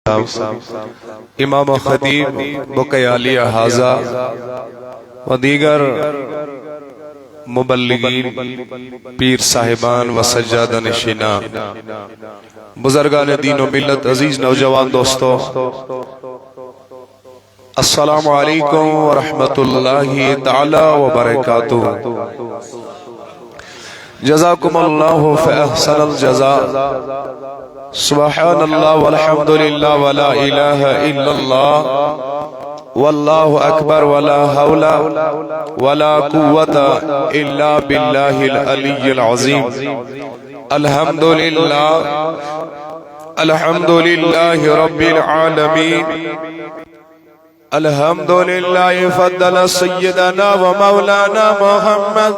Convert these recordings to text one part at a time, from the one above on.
امام و خطیب بقیالی حاضہ و دیگر مبلغین پیر صاحبان و سجادہ نشینہ بزرگان دین و ملت عزیز نوجوان دوستو السلام علیکم ورحمت اللہ تعالی وبرکاتہ جزاکم اللہ فاحسن الجزاء سبحان اللہ والحمدللہ ولا الہ الا اللہ واللہ اکبر ولا حول ولا قوت الا باللہ العلی العظیم الحمدللہ رب العالمین الحمدللہ فضل سیدنا و مولانا محمد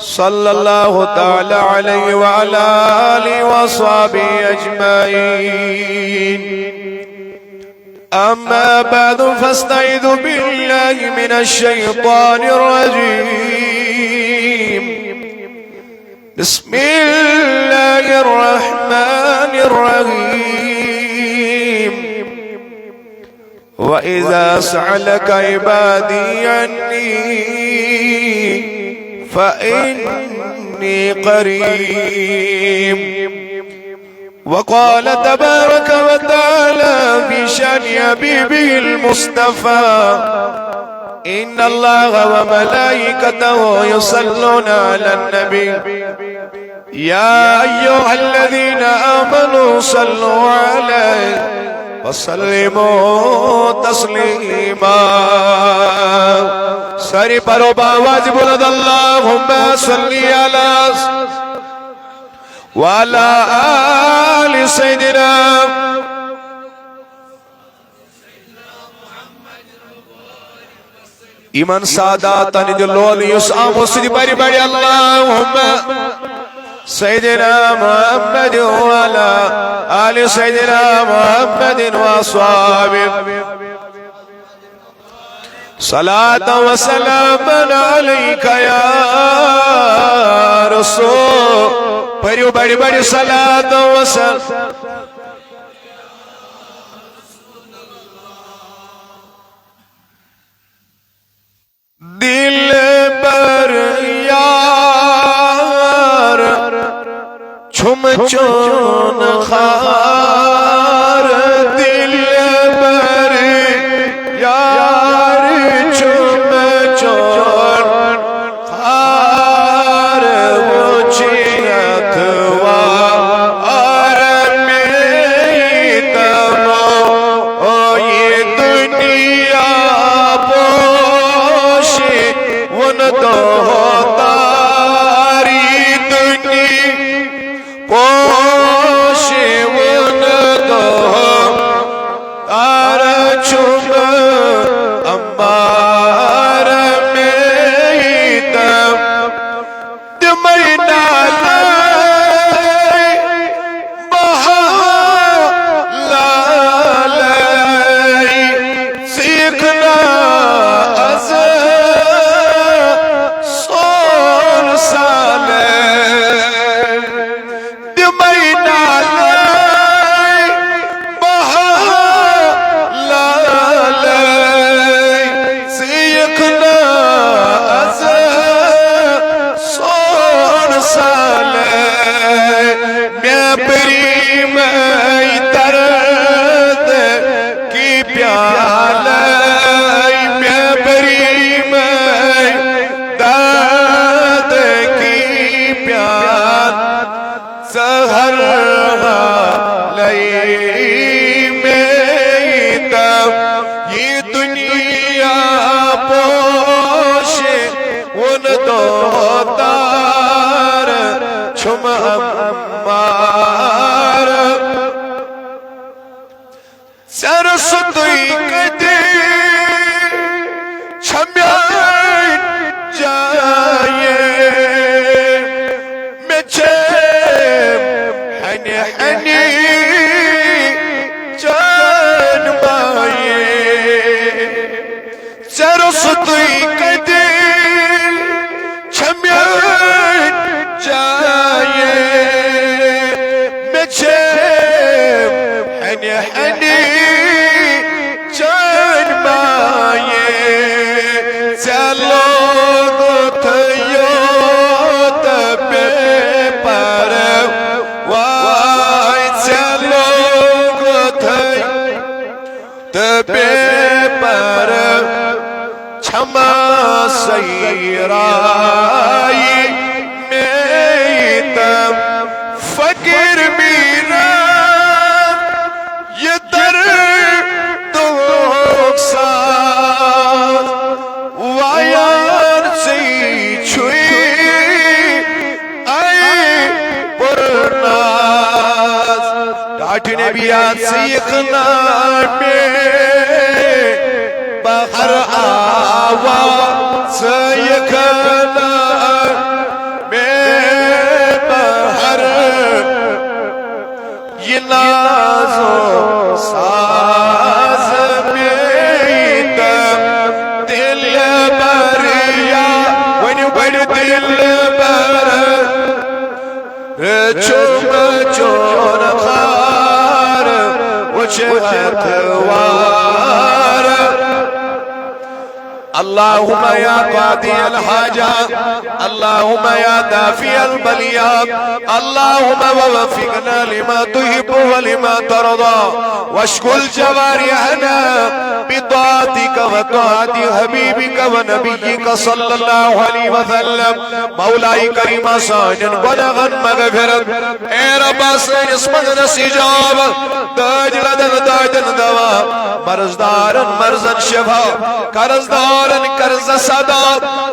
صلی اللہ تعالی علیہ وعلا آلہ وصحبہ اجمعین اما بعد فاستعذ باللہ من الشیطان الرجیم بسم اللہ الرحمن الرحیم وَإِذَا سَأَلَكَ عِبَادِي عَنِّي فَإِنِّي قَرِيبٌ وقال تبارك وتعالى في شأن حبيبه المصطفى إن الله وملائكته يصلون على النبي يا أيها الذين آمنوا صلوا عليه وسلموا تسلیما ساری پرو باواز بلد اللہم صلی علی وعلا آل سیدنا ایمان ساداتانی جلول یسعام سیدی باری باری اللہم سیدنا محمد وعلا آل سیدنا محمد وصحابه صلاة و سلام علیکہ یا رسول پریو بڑی بڑی صلاة و سلام دل بر یار چھم چون خار دل بر یار چھم چون خار وچیت وار میں تمو یہ دنیا پوشی ون تو انی چن مائے چلو تھیو تبے پر وائے چلو تھیو تبے پر چھما سیرائی میتم فقر میرا یہ در دوک ساتھ وائر سی چھوئی آئی پرناز ڈاٹھ نبیات سیخنا میں بہر آواز سیخنا میں بہر یہ نازو ساز میتم دل بریا ونی بڑی دل بر چوم چون خار وچھت وار اللهم يا قاضي الحاجات اللهم يا دافي البليات اللهم ووفقنا لما تحب ولما ترضى واشكل جوارحنا بطاعتك وطاعت حبيبك ونبيك صلى الله عليه وسلم مولاي كريم ساجن ونغن مغفرت اے رب سن اسمت نسجاب داج لدن داجن دوا مرزدارن مرزن شفا قرضدارن قرض صدا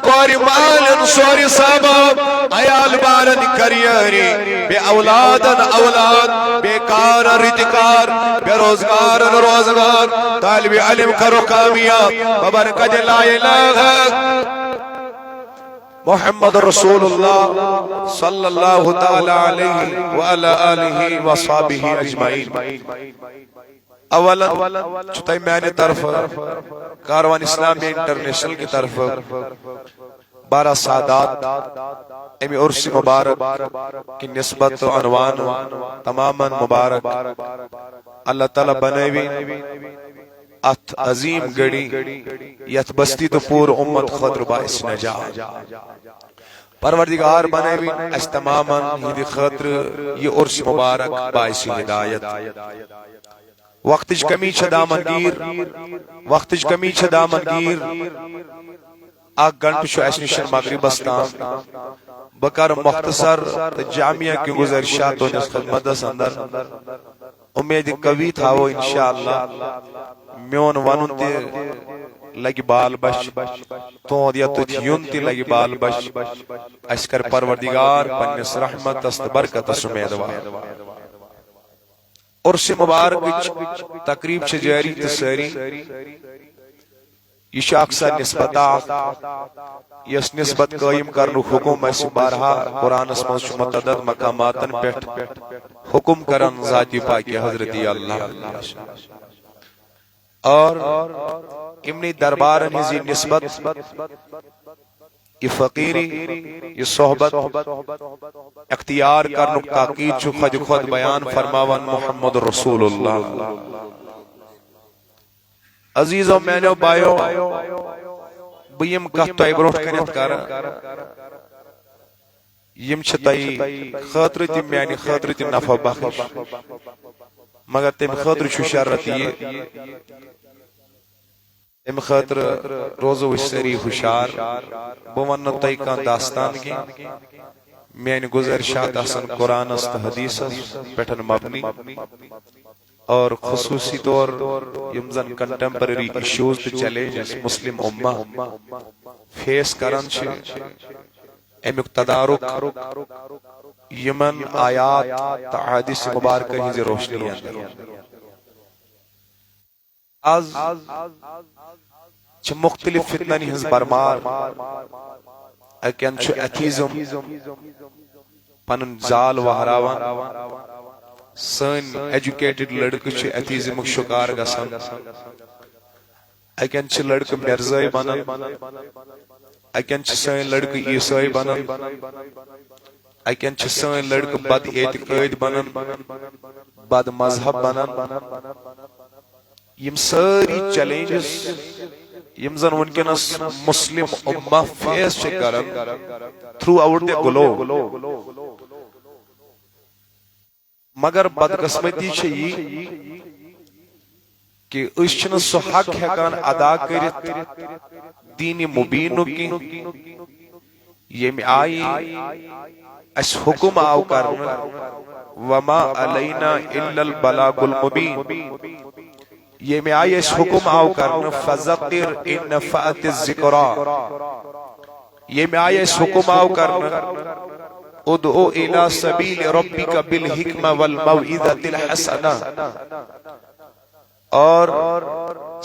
کوری مالن سوری سباب عیال بارن کریاری بے اولادن اولاد بے کار رتکار بے روزگارن روزگار طالب علم کرو کامیاب ببرکت لا الہ محمد رسول اللہ صلی اللہ تعالی علیہ وعلا آلہ وصحابہ اجمعین اولا چھتائی میں نے طرف کاروان اسلامی انٹرنیشنل کی طرف 12 سعادات امی عرص مبارک کی نسبت و عنوان تماما مبارک اللہ تعالیٰ بنائیوی ات عظیم گڑی یت بستی تو پور امت خضر باعث نجات پروردگار بنائیوی اس تماما ہیدی خضر یہ عرص مبارک باعث ہدایت وقتش کمی چھ دامن گیر اک گھنٹ شو اس نشن مغرب استان بکر مختصر جامعہ کی گزارشات و نس خدمت اندر امید قوی تھا وہ انشاءاللہ میون ونن تی لگی بال بش تو دیا تیون تی لگی بال بش اسکر پروردگار پنس رحمت است برکت سمیدوار عرص مبارک تقریب چھ جاری تساری یہ اکثر نسبتا یس نسبت قائم کرنو حکم اس بارہا قرآن اسمہ متعدد مقاماتن پیٹ حکم کرن ذاتی پاکی حضرتی اللہ اور امنی دربارن ہزی نسبت یہ فقیری یہ صحبت اختیار کرنو تاقید چو خود بیان فرماون محمد رسول اللہ عزیزو میں نے بائیو بیم کہتو ای بروٹ کنیت کارا یم چھتائی خاطرتی میانی خاطرتی نفع بخش مگر تیم خاطر چو شرطی تیم خاطر روزو سری خوشار بوانو تائی کان داستان کی میانی گزارشات احسن قرآن است حدیث پیٹھن مبنی اور خصوصی طور یمزن کنٹمپرری ایشوز تے چیلنجز مسلم امہ فیس کرن چھ امیک تدارک یمن آیات تحادیث مبارکہ ہی روشنی اندر آز چھ مختلف فتنانی ہز برمار اکین چھ ایتھیزم پنن زال وحراوان سن ایجوکیٹڈ لڑکہ چھ ایتھیزم شکار گسن اکین چھ لڑکہ مرزائی بنن اکین چھ سن لڑکہ عیسائی بنن اکن چھ سن لڑکہ بد اعتقاد بنن بد مذہب بنن یم ساری چیلنجز یم زن ونکنس مسلم امہ فیس چھ کرن تھرو آؤٹ دی گلوب مگر بدقسمتی چھ یہ کہ اس چھن سو حق ہیکان ادا کرت دین مبین کی یہ آئی اس حکم آو کرنا وما علینا الا البلاغ المبین یہ میں آئی اس حکم آو کرنا فذکر ان نفعت الذکرا یہ میں آئی اس حکم آو کرنا ادعو الى سبیل ربک بالحکمہ والموعظۃ الحسنہ اور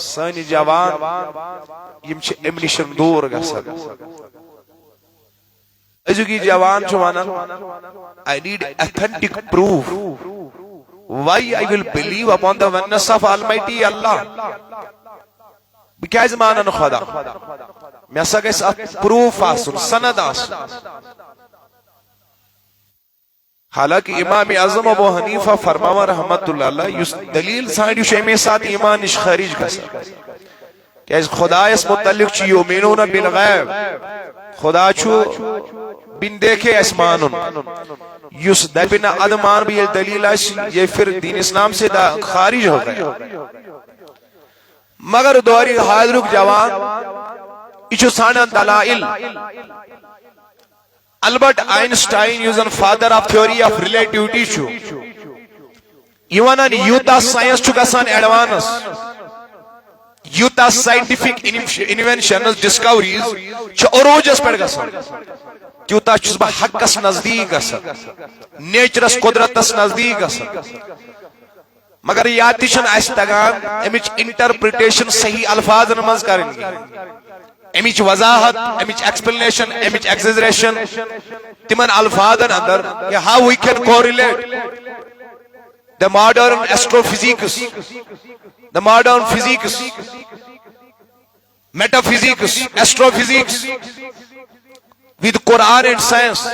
سانی جوان یم چھ امنشن دور گسن ازوکی جوان چھو مانا I need authentic proof why I will believe upon the oneness of Almighty Allah بکیز مانا خدا میں سا گیس پروف آسن سند آسن حالانکہ امام اعظم ابو حنیفہ فرماوا رحمت اللہ علیہ یس دلیل سائیڈ شیمی ساتھ ایمان اش خارج گسا کہ اس خدا اس متعلق چی یومینون بالغیب خدا چھو بن دیکھے اسمانن یس دبنا ادمان بھی یہ دلیل ہے یہ پھر دین اسلام سے خارج ہو گئے مگر دوری حاضرک جوان اچھو سانا دلائل البرٹ آئنسٹائن یوزن father of theory of relativity چھو یوانان یوتا سائنس چھو گسان ایڈوانس یوتا سائنٹیفک انوینشنز ڈسکوریز چھو اروجس پر گسان تیوتا چھو با حقس نزدیک گسان نیچرس قدرتس نزدیک گسان مگر یاتی چھن ایستگان امیچ انٹرپریٹیشن صحیح الفاظ نماز کریں گی امیچ وضاحت امیچ ایکسپلینیشن امیچ ایکزیزریشن تمن الفاظن اندر کہ how we can correlate the modern astrophysics the modern physics metaphysics astrophysics with Quran and science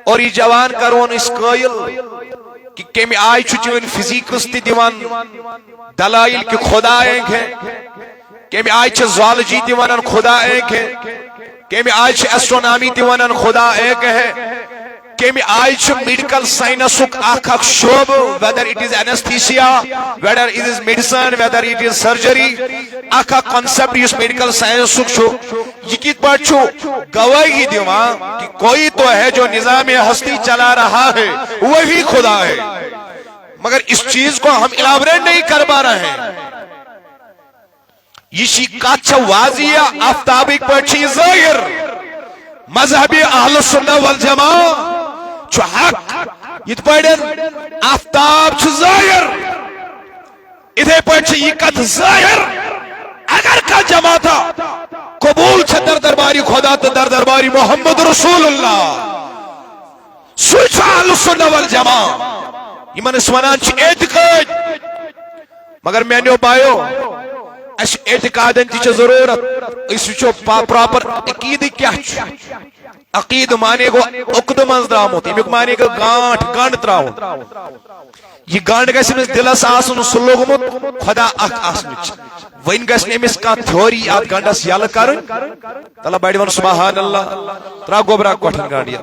اور یہ جوان کرون اس قائل کہ کمی آئی چھوچی فزیکس تی دیوان دلائل کہ خدا ایک ہے کمی آئی چھے زوالوجی دیوانن خدا ایک ہے کمی آئی چھے اسٹرونامی دیوانن خدا ایک ہے کمی آئی چھے میڈیکل سائنسک آکھاک شعب whether it is anesthesia whether it is medicine whether it is surgery آکھاک concept یس میڈیکل سائنسک چھو یکیت پر چھو گواہی دیوان کہ کوئی تو ہے جو نظام ہستی چلا رہا ہے وہی خدا ہے مگر اس چیز کو ہم الیبریٹ نہیں کر پا رہے ہیں یہ شکات چھا واضح آفتابک پر چھی ظاہر مذہبی اہل سنہ والجماع چھو حق یہ پڑھن آفتاب چھو ظاہر ادھے پر چھی یہ کت ظاہر اگر کا جماع تھا قبول چھا در درباری خدا تا در درباری محمد رسول اللہ سوچا اہل سنہ والجماع یہ من اسوانان چھی اعتقاد مگر میں نے بائیو اس اعتقادن تیچے ضرورت اس وچو پراپر عقید کیا چھو عقید مانے کو اقد منظرام ہوتی ہے مانے کو گانٹ تراؤ یہ گانٹ گیسے میں دلس آسن سلوگ مت خدا اک آسن وین گیسے میں اس کا تھوری آت گانٹا سیال کرن تلا بیڑی ون سبحان اللہ ترا گوبرا کوٹھن گانڈیا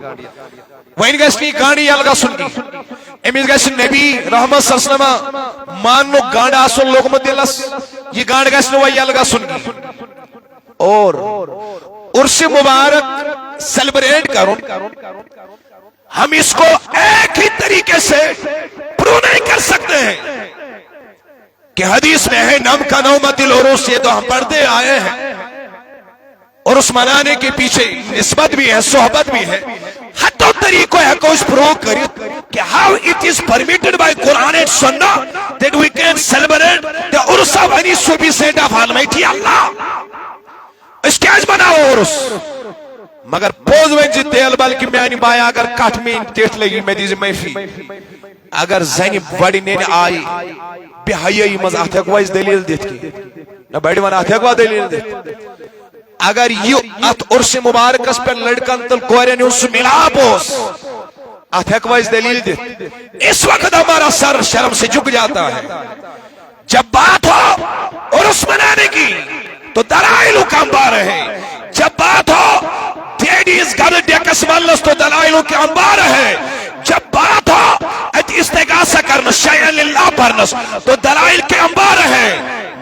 وین گیسے گانڈی یالگا سن کی امیز گیسے نبی رحمت صلی اللہ علیہ وسلم مانو گانڈا آسن لوگ مت دلس یہ گانڈ گیسے وہی یالگا سن کی اور عرص مبارک سیلیبریٹ کروں ہم اس کو ایک ہی طریقے سے پرو نہیں کر سکتے ہیں کہ حدیث میں ہے نم کا نومت العروس یہ تو ہم پڑھتے آئے ہیں اور اس منانے کے پیچھے نسبت بھی ہے صحبت بھی ہے حتی طریقہ ہے کو اس پرو کری کہ how it is permitted by Quran and Sunnah that we can celebrate the Urus of any Sufi saint of Almighty Allah اس کیاج بناو عرس مگر پوز وینجی تیل بلکہ میں آنی بایا اگر کٹ میں تیٹ لگی میں دیزی میفی اگر زینی بڑی نین آئی بہائی مز آتھیک وائز دلیل دیت کی نہ بڑی من آتھیک وائز دلیل دیت اگر یہ ات عرس مبارک اس پر لڑکن تل کوئرین اس ملا پوس اتھکوائز دلیل دے. اس وقت ہمارا سر شرم سے جھک جاتا ہے. جب بات ہو عرس منانے کی تو دلائل کا انبار ہے. جب بات ہو دیڈیز گھر ڈیکس ملس تو دلائل کے انبار ہے. جب بات ہو استغاثہ کرنا شیئا للہ پرنس تو دلائل کے انبار ہے.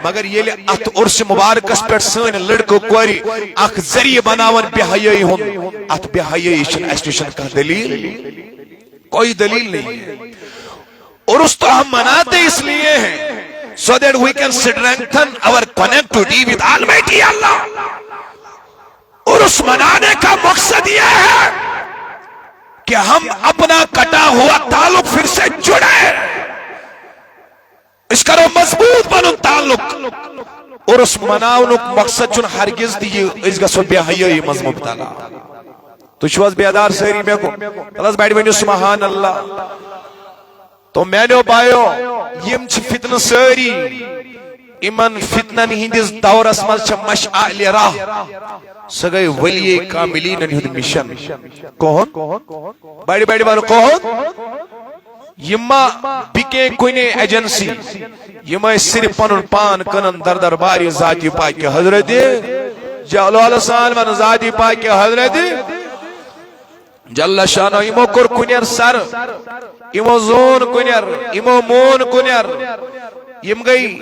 مگر یہ ات عرس مبارکس پر سن لڑکو کوری اخ ذریعہ بناون بے حیائی ہوں. ات بے حیائی چھن اسٹیشن کا دلیل کوئی دلیل نہیں ہے. عرس تو ہم مناتے اس لیے ہیں so that we can strengthen our connectivity with Almighty Allah. عرس منانے کا مقصد یہ ہے کہ ہم اپنا کٹا ہوا تعلق پھر سے جڑے. اس کرو مضبوط بنو تعلق. عرس مناونک مقصد چون ہرگز دی اس گسو بے حیائی مز مبتلا. تو شواز بیدار سہری میں کو اللہ بیٹھ بینیو سبحان اللہ. تو میں نے بایو یم چھ فتن ساری امن فتنن ہندس دورس مز چھ مشعل راہ سگئی ولی کاملین ہند مشن. کون بڑی بڑی بار کون یما بکے کوئی ایجنسی یما صرف پنن پان کنن در درباری ذاتی پاک حضرت جلال سالمن ذاتی پاک حضرت جل شانہ امو کر کنیر سر امو زون کنیر امو مون کنیر یم گئی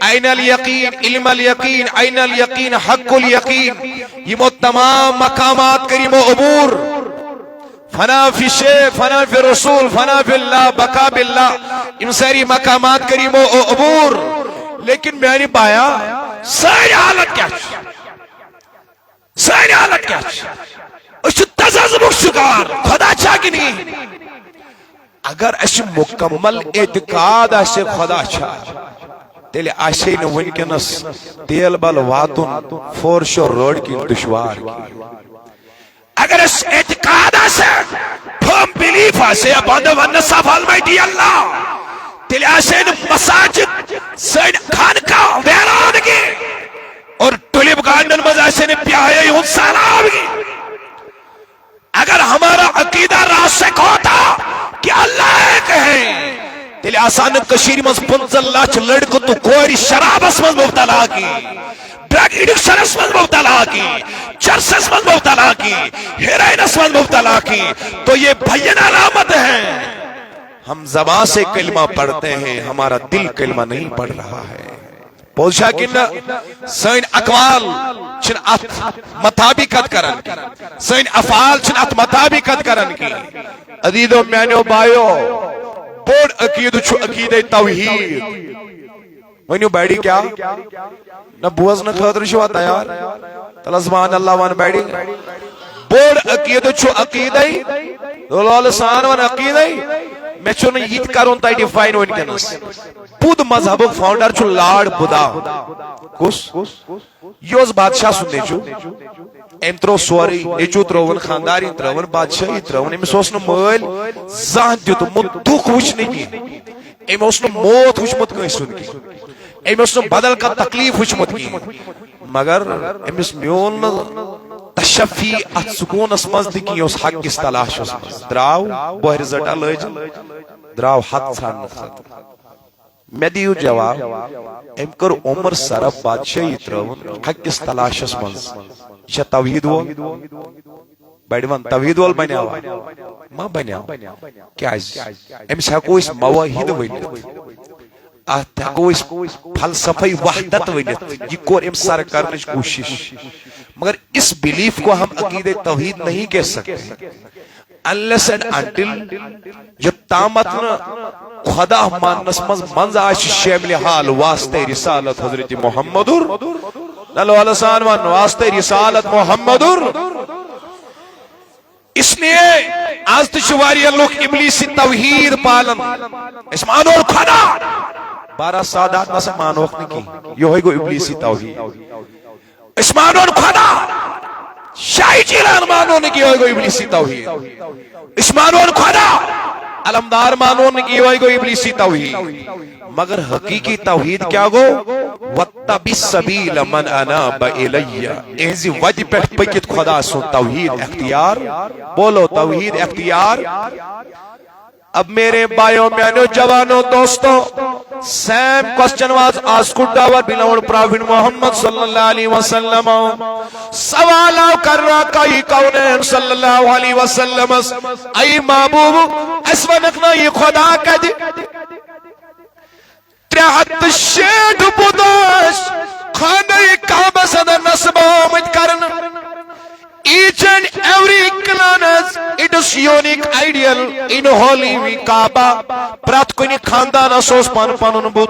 این الیقین علم الیقین این الیقین حق الیقین یمو تمام مقامات کریمو عبور فنا فی شیخ فنا فی رسول فنا فی اللہ بقا باللہ ان ساری مقامات کریمو عبور. لیکن میں نے پایا ساری حالت کیا ساری حالت کیا اس تزازمک شکار خدا چاہ کی نہیں. اگر اس مکمل اعتقاد اس خدا چاہ تیلے آشے نے ونکنس تیل بل واتن فورش اور روڈ کی دشوار کی. اگر اس اعتقاد سے firm belief سے upon the oneness of Almighty Allah تیلے آشے نے مساجد سین خانقہ ویرانگی اور ٹولپ گارڈن مز آشے نے پیاہی ہون سالابگی. اگر ہمارا عقیدہ راسک ہوتا کہ اللہ ایک ہے تیلے آسان کشیر مز 15 لاکھ لڑکو تو کوئی شرابس مز مبتلا کی ڈرگ ایڈکشنس مز مبتلا کی چرسس مز مبتلا کی ہیرائنس مز مبتلا کی. تو یہ بھین علامت ہے ہم زبان سے کلمہ پڑھتے ہیں ہمارا دل کلمہ نہیں پڑھ رہا ہے. پوچھا کہ سین اقوال چھن ات مطابقت کرن کی سین افعال چھن ات مطابقت کرن کی. عزیزو میانو بایو بوڑ عقید چھو عقید توحید ونیو بیڑی کیا نہ بوز نہ خاطر شوا تیار تلا سبحان اللہ وان بیڑی بوڑ عقید چھو عقید دولال سان وان عقید میں چھو نے یت کرون تا ڈیفائن ونکنس. بود مذہب فاؤنڈر چھو لارڈ بدا کس یوز بادشاہ سننے چھو ایم ترو سواری ایچو ترون خانداری ترون بادشاہی ترون ایم سوسن مول زان دیتو مدوک وچنے کی ایم اسن موت وچمت کہیں سن کی ایم اسن بدل کا تکلیف وچمت کی. مگر ایم اس میون تشفی ات سکون اسمز دکی اس حق اس تلاش اسمز دراو بوہر زٹا لج دراو حد سان نفت. میں دیو جواب ایم کر عمر سرف بادشاہی ترون حق اس تلاش اسمز یہ توحید وہ بیڑوان توحید وال بنیاوا ما بنیاوا کیا ایم سے ہکو اس مواہد ونیت ہکو اس فلسفی وحدت ونیت یہ کور ام سر کرنش کوشش. مگر اس بیلیف کو ہم عقید توحید نہیں کہہ سکتے unless and until جو تامتنا خدا مانس منز آش شامل حال واسطے رسالت حضرت محمدر نلو علیہ واسطے رسالت محمدر. اس لیے آج تشواری لوگ ابلیسی توحید پالن اس مانور خدا 12 سادات میں سے مانوک نے کی یہ ہوئی گو ابلیسی توحید. اس مانور خدا شاہی جیلان مانو نے کی ہوئی گو ابلیسی توحید. اس مانور خدا علمدار مانو نے کی ہوئی گو ابلیسی توحید. مگر حقیقی توحید کیا گو وَاتَّبِ السَّبِيلَ مَنْ أَنَابَ إِلَيَّ ایزی وجہ پیٹھ پکت خدا سن توحید اختیار بولو توحید اختیار اب میرے بھائیوں بہنوں جوانوں دوستوں same question was asked our beloved Prophet Muhammad sallallahu alaihi wasallam سوال کر رہا کئی کونین صلی اللہ علیہ وسلم ای محبوب اس ونکنا یہ خدا کد 63 بداش خانہ کعبہ صدر نصب آمد کرن each and every clan has its unique ideal in holy Kaaba پرات کوئی خاندان اسوس پان پانون بود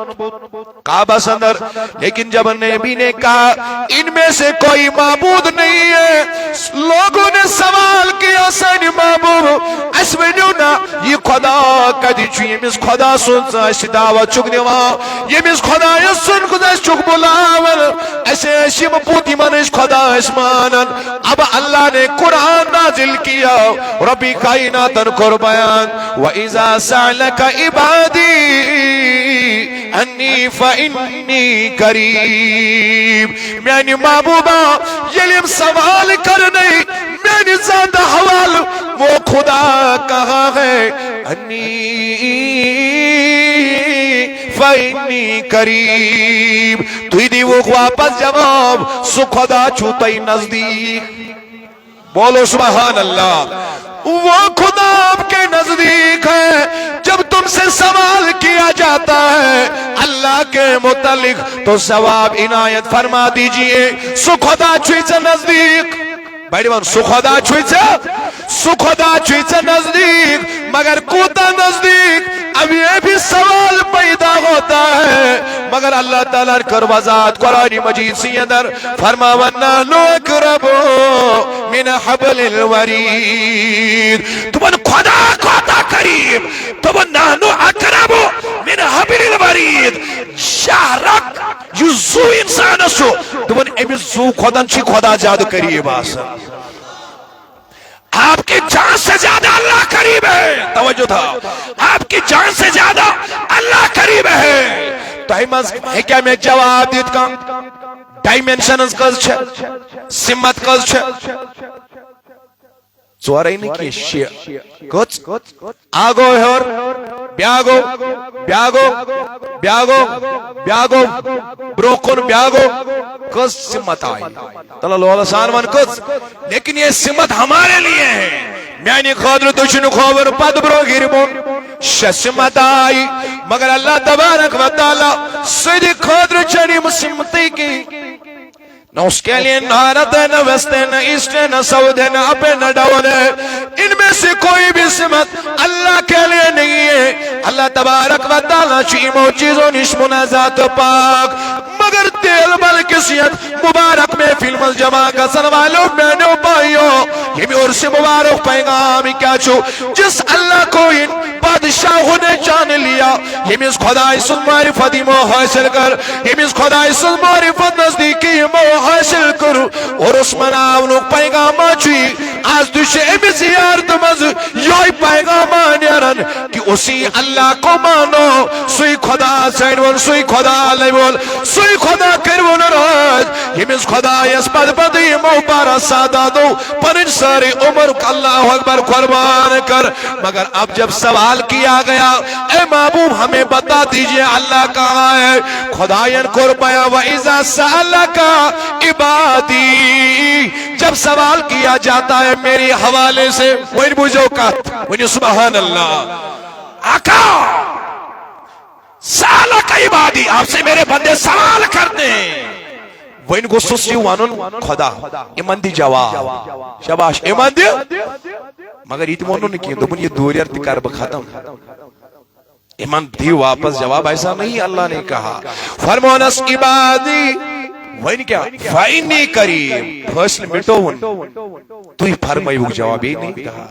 کعبہ سندر لیکن جب نبی نے کہا ان میں سے کوئی معبود نہیں ہے لوگوں نے سوال کیا سین معبود اس ونیونا یہ خدا کدی چھو یہ مز خدا سن اس دعوت چک نیوا یہ مز خدا یہ سن خدا چک بلاول ایسے ایسی مپوتی منش خدا اسمانن اب اللہ نے قرآن نازل کیا ربی کائناتن قربان وَإِذَا سَعْلَكَ عِبَادِي أَنِّي فَإِنِّي قَرِيب میانی محبوبہ یلیم سوال کرنے میانی زیادہ حوال وہ خدا کہا ہے أَنِّي فَإِنِّي قَرِيب تو ہی دی وہ واپس جواب سو خدا چھوتا ہی نزدیک بولو سبحان اللہ وہ خدا آپ کے نزدیک ہے جب تم سے سوال کیا جاتا ہے اللہ کے متعلق تو ثواب عنایت فرما دیجئے سو خدا چھوئے نزدیک بھائی دیوان سو خدا چھوئے نزدیک مگر کوتا نزدیک اب یہ بھی سوال پیدا ہوتا ہے مگر اللہ تعالیٰ کر وضاحت قرآن مجید سے اندر فرما وَنَّحْنُ أَقْرَبُ مِنْ حَبْلِ الْوَرِيدِ تمہن خدا قریب تمہن نحنو اقرب من حبل الورید شہرک یو زو انسان سو تمہن امیز زو خودن چی خدا زیادہ قریب آسا آپ کی جان سے زیادہ اللہ قریب ہے توجہ تھا آپ کی جان سے زیادہ اللہ قریب ہے تو ایمز ہے کیا میں جواب دیت کا ڈائمنشنز کز چھے سمت کز چھے ژورے نکی شیع کچھ آگو ہور بیاگو بیاگو بیاگو بیاگو بروکن بیاگو کس سمت آئی تلا لولا سانوان کس لیکن یہ سمت ہمارے لیے ہے میانی خادر تشن خوبر پد برو گرمون سمت آئی مگر اللہ تبارک و تعالی صدق خادر چنی مسمتی کی نہ اس کے لئے نارت ہے نہ وست ہے نہ ایسٹ ہے نہ سعود ہے نہ اپ ہے نہ ڈاؤن ہے ان میں سے کوئی بھی سمت اللہ کے لئے نہیں ہے اللہ تبارک و تعالی چیمو چیزوں نشمنا ذات پاک مگر تیل بلکسیت مبارک میں فلم الجماع کا سنوالوں میں نے پائیوں یہ بھی اور سے مبارک پیغامی کیا چھو جس اللہ کو ان بادشاہوں نے جان لیا یہ میز خدای سن معرفتی مو حاصل کر یہ میز خدای سن معرفت نزدیکی مو حاصل کرو اور اس مناونو پیغام آچوی آج دوشے امیز یارد مز یوی پیغام آنیارن کہ اسی اللہ کو مانو سوی خدا سینون سوی خدا لیول سوی خدا کرون راج یہ میز خدای اس پد پدی مو پارا سادہ دو پنج ساری عمر کا اللہ اکبر قربان کر مگر اب جب سوال کیا گیا اے محبوب ہمیں بتا دیجئے اللہ کہاں ہے خدایان قربایا وَإِذَا سَأَلَكَ عِبَادِي جب سوال کیا جاتا ہے میری حوالے سے وہی بجھو کا وہی سبحان اللہ آقا سَأَلَكَ عِبَادِي آپ سے میرے بندے سوال کرتے ہیں وہ ان کو سستی وانون خدا ایمان دی جواب شباش ایمان دی مگر ایتمانوں نے کیا دبن یہ دوری ارتی کر بختم ایمان دی واپس جواب ایسا نہیں اللہ نے کہا فرمونس عبادی وہ ان کیا فائنی قریب فصل مٹو ون تو ہی فرمائی وہ جواب ہی نہیں کہا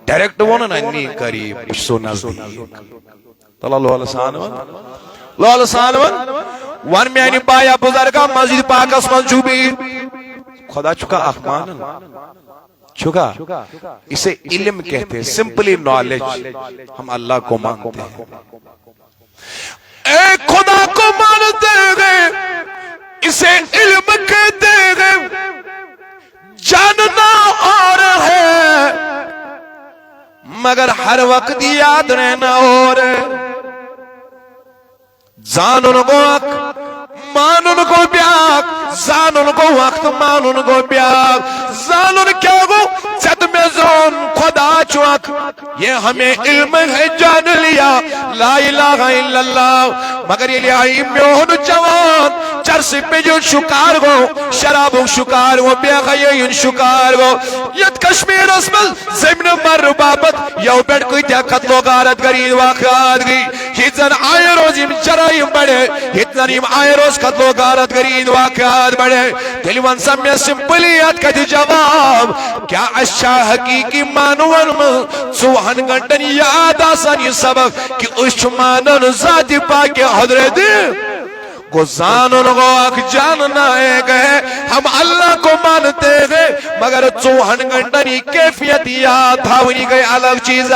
ڈائریکٹ ون انی قریب سو نزدیک اللہ علیہ سانوان اللہ علیہ سانوان وان میں انی پایا بزرگا مسجد پاک اسمان چوبی خدا چکا اخمان چکا اسے علم کہتے ہیں سمپلی نالج ہم اللہ کو مانتے ہیں اے خدا کو مانتے ہیں اسے علم کہتے ہیں جاننا اور ہے مگر ہر وقت یاد رہنا اور زانن کو وقت مانن کو بیاک زانن کو وقت مانن کو بیاک زانن کیا گو چت میں زون خدا چوک یہ ہمیں علم ہے جان لیا لا الہ الا اللہ مگر یہ لیا میون جوان چرس پہ جو شکار گو شراب شکار گو بے غیین شکار گو ید کشمیر اسمل زمن مر بابت یو بیٹ کوئی تیا قتل و غارت گرین واقعات گئی ہیتن آئے روز ام جرائم بڑھے ہیتن ام آئے روز قتل و غارت گرین واقعات بڑھے تلیوان سمیہ سمپلیت کا جواب کیا اچھا حقیقی مانوان میں سوہن گھنٹن یاد آسانی سبق کہ اس مانن ذات پاک حضرت کو زانن کو اک جاننا ہے گئے ہم اللہ کو مانتے ہیں مگر چوہن گھنٹنی کیفیت یاد تھاونی گئے الگ چیز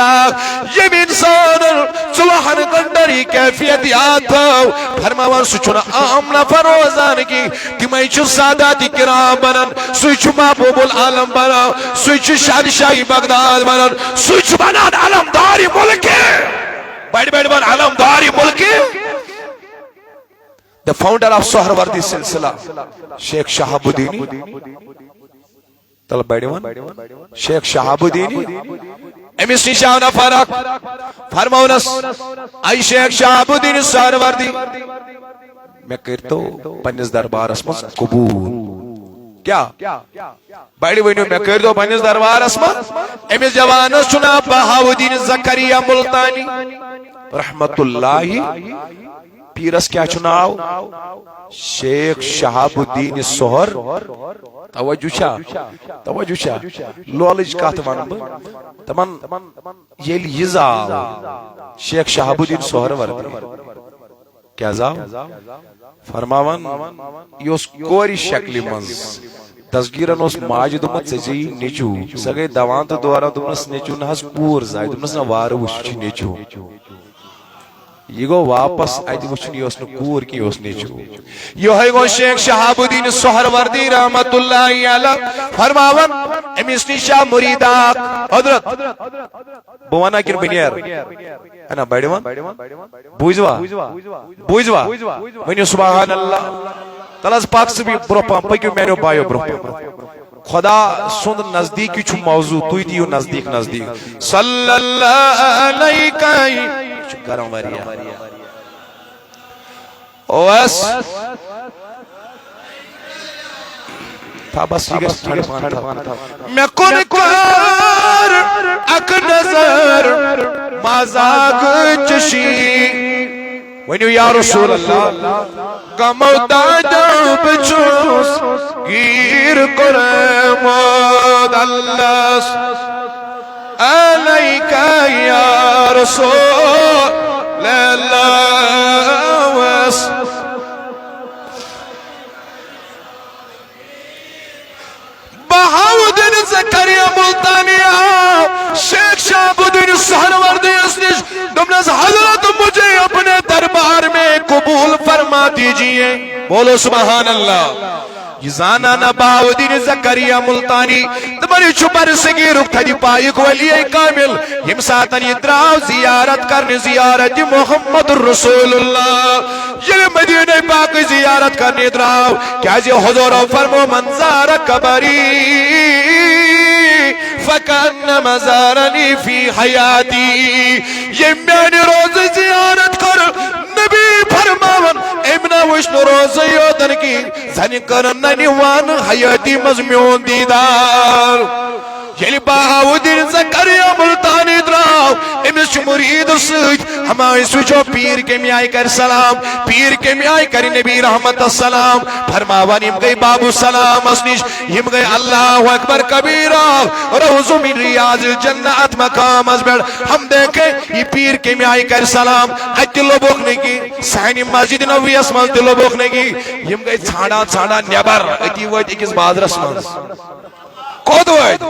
یہ بھی انسان چوہن گھنٹنی کیفیت یاد تھاو فرماوان سچنا آمنا فروزان کی تمہیں چو ساداتی کرام بنن سوچ محبوب العالم بنا سوچ شادشاہی بغداد بنن سوچ بنان علمداری ملکی بیڑ بیڑ بن علمداری ملکی the founder of Sohrawardi silsila Sheikh Shahabuddini طلب بیڑیوان شیخ شہابودینی امیس نشانہ فرق فرمونس آئی شیخ شہابودینی سہروردی میں کرتا ہوں پنیس دربار اسمس قبول کیا بیڑی وینیو میں کرتا پنیس دربار اسمس امیس جوانس چنا بہاودین زکریہ ملتانی رحمت اللہ پیرس کیا چناو شیخ شہاب الدین سہر توجہ چا لولج کات ون تمن یل یزا شیخ شہاب الدین سہر ورد کیا زاو فرماون یوس کوری شکلی منز تصغیرن اس ماجد مت سجی نیچو سگے دوان تو دوارا دمس نیچو نہس پور زائد دمس نوار وش نیچو یہ گو واپس آئیتی وچھنی اسنو کور کی اس نیچو یہ ہے گو شیخ شہاب الدین سہروردی رحمت اللہ علیہ فرماون امیس نیشا مریدات حضرت بوانا کن بنیر انا بیڑیوان بوجوا ونیو سبحان اللہ تلاز پاک سے بھی بروپا پکیو مینو بایو بروپا خدا سند نزدیکی چھو موضوع توی دیو نزدیک صلی اللہ علیہ گرم وریا اوس تھا بس میں کن کر اک نظر مازاگ چشی ونیو یا رسول اللہ گمو دادا بچوس گیر کرمود اللہ علیکہ یا رسول اللہ بہاودین زکریہ ملتانیہ شیخ شہاب الدین سہروردی اسنش دمنز حضرت مجھے اپنے دربار میں قبول فرما دیجئے بولو سبحان اللہ یہ زانانا بہاودین زکریہ ملتانی دمانی چھپر سگی رکھتا دی پائک ولی کامل یم ساتن ادراو زیارت کرنے زیارت محمد رسول اللہ یہ مدینہ پاک زیارت کرنے ادراو کیا جی حضور فرمو منظار کبری فَكَأَنَّمَا زَارَنِي فِي حَيَاتِي یہ میں روز زیارت کر نبی فرماون امنا وشن روز یودن کی زنی کرن نیوان حیاتی مزمیون دیدار یلی بہاودین زکریہ ملتانی دراو امس مرید سوچ ہمائی سوچو پیر کے میائی کر سلام پیر کے میائی کر نبی رحمت السلام فرماوان ام گئی بابو سلام اسنیش ام گئی اللہ اکبر کبیرہ روزو من ریاض الجنت مقام ازبر ہم دیکھیں یہ پیر کے میائی کر سلام اج دلو بوکنے کی سہنی مسجد نبی اسمان دلو بوکنے کی ام گئی چھاڑا نیبر اتی وقت اکس بادر اسمان کود وید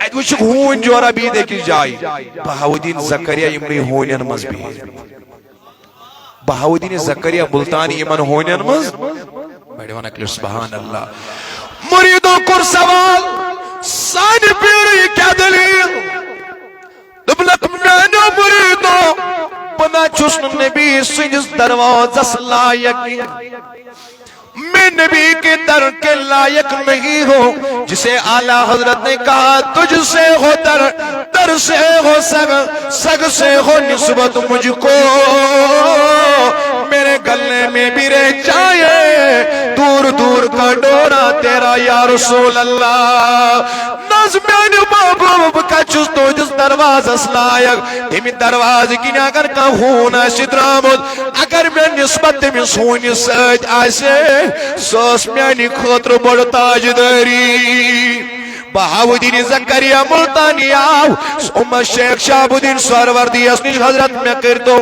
ایت وچک ہون جورا بھی دیکھ جائی بہاودین زکریہ امری ہونین مز بھی بہاودین زکریہ ملتانی امن ہونین مز بڑی ون اکلر سبحان اللہ مریدوں کر سوال سانی پیڑی کیا دلیل دبلک میانو مریدوں بنا چسن نبی سنجس دروازس لائق میں نبی کے در کے لائق نہیں ہوں جسے اعلیٰ حضرت نے کہا تجھ سے ہو در سے ہو سگ سے ہو نسبت مجھ کو میرے گلے میں بھی رہ جائے دور دور کا ڈورا تیرا یا رسول اللہ نظمیان بابب کا چستو جس دروازہ لائق تیمی دروازہ کی اگر کہوں نا شدرامد اگر میں نسبت تیمی سونی سج آسے سوس میانی خطر بڑتاج داری بہاودین زکریہ ملتانی آو امت شیخ شہاب الدین سہروردی اسنی حضرت میں کر دو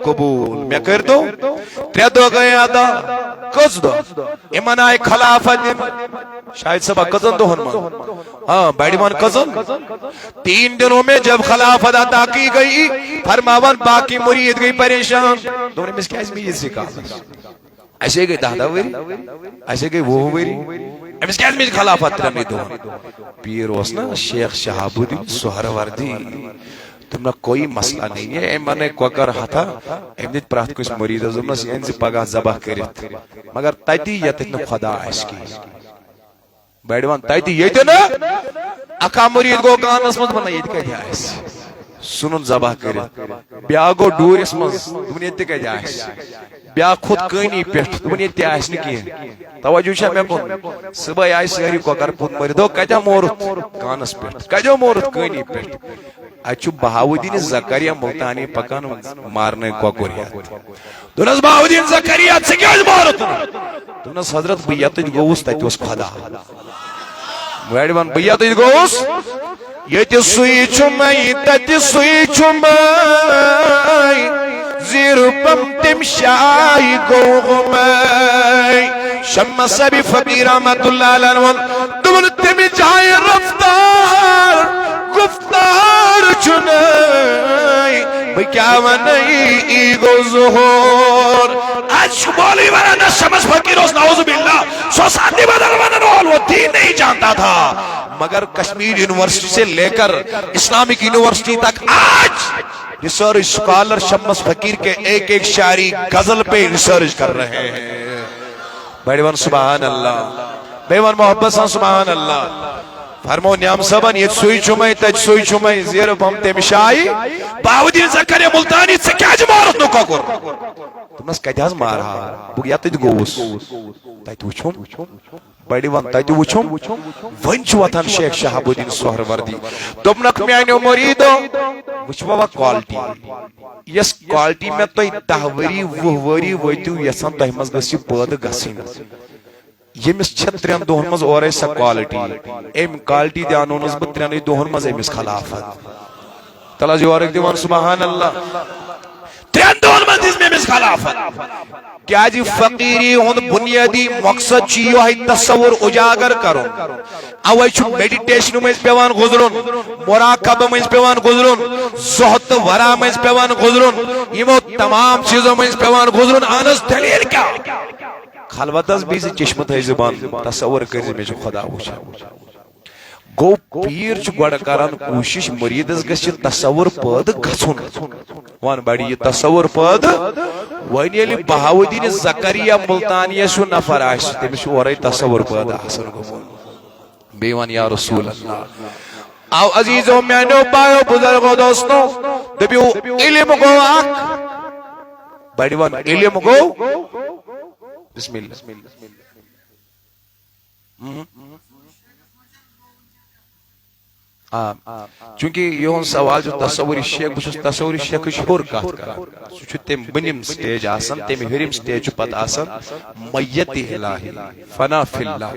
قبول میں کر دو ترے دو گئے آدھا کس دو ایمان آئے خلافت شاید سبا کزن دو ہنمان ہاں بیڑی مان کزن 3 دنوں میں جب خلافت عطا کی گئی فرماون باقی مرید گئی پریشان دونوں میں اس کیا اس میں یہ سکھا ایسے گئی دہدہ ویری ایسے گئی وہ ویری امس کیا میں خلافت رمی دو پیر وسنا شیخ شہاب الدین سہروردی تمنا کوئی مسئلہ نہیں ہے ایمان نے کوکر ہاتھا امدید پرات کو اس مرید ازمنا سی انزی پگاہ زباہ کرت مگر تیتی یتن خدا اس کی بیڑوان تیتی یتن اکا مرید کو کان اسمت بنا یہ کہہ جائے سنن زباہ کرت بیا گو ڈور اسمت دنیتی کہہ جائے بیا خود کانی پیٹ دنیتی آئیس نکی ہے توجہ شاہ میں کن صبح آئی سہری کوکر پود مردو کجا مورت کانس پیٹ کجا مورت کانی پیٹ اچھو بہاودین زکریہ ملتانی پکان مارنے کوکریات دونس بہاودین زکریہ سے کیا مورت دونس حضرت بیعتج گوست تیتی اس خدا ویڈیوان بیعتج گوست یتی سوئی چمائی تتی سوئی چمائی زیر پم تمشائی گوغمائی شمع سبی فقیر رحمت اللہ علیہ دول تم جائے رفتار گفتار چنائی بھئی کیا ونائی ایگو ظہور آج شمالی ونانا شمس فقیر اس نعوذ باللہ سوساتی بدل ونانا وہ دین نہیں جانتا تھا مگر کشمیر یونیورسٹی سے لے کر اسلامک یونیورسٹی تک آج ریسرچ سکالر شمس فقیر کے ایک ایک شاعری غزل پہ ریسرچ کر رہے ہیں بیڑیوان سبحان اللہ بیوان محبت سان سبحان اللہ فرمو نیام سبن یہ سوئی چمائی تج سوئی چمائی زیر بھمتے مشائی باودین زکریہ ملتانی سے کیا جمارت نو ککر تم نس کہتے ہیں مارا بگیا تج گوس تایت وچھوم بڑی وان تایت وچھوم ونچ وطن شیخ شہاب الدین سہروردی تم نک میں آئینے مریدو وچھوا وا کوالٹی یس کوالٹی میں تو دہوری وہوری ویتیو یسان تحمز گسی پود گسین یمس چھترین دوہن مز اور ایسا کوالٹی ایم کوالٹی دیانو نسبت ترین دوہن مز ایمس خلافت تلا جو آرک دیوان سبحان اللہ ترین دوہن مز ایمس خلافت کیا جی فقیری ہون بنیادی مقصد چیو ہے تصور اجاگر کرو اوہ چھو میڈیٹیشن میں اس پیوان گزرون مراقب میں اس پیوان گزرون زہت ورا میں اس پیوان گزرون یہ تمام چیزوں میں اس پیوان گزرون آنس دلیل کیا خلوت از بیسی چشمت ہے زبان تصور کرزی میں جو خدا ہوشا گو پیر چو گوڑا کاران کوشش مرید از گسی تصور پاد گسون وان بڑی یہ تصور پاد وانی علی بہاودین زکریہ ملتانی سو نفر آئیس تیمیش ورائی تصور پاد آسن گفون بیوان یا رسول اللہ آو عزیزوں میانو بایو بزرگو دوستو دبیو علم گو آک بڑیوان علم گو بسم اللہ چونکہ یہ سوال جو تصوری شیخ بس تصوری شیخ شور کات کرا سو تم بنیم سٹیج آسن تم ہریم سٹیج پت آسن میت الہی فنا فی اللہ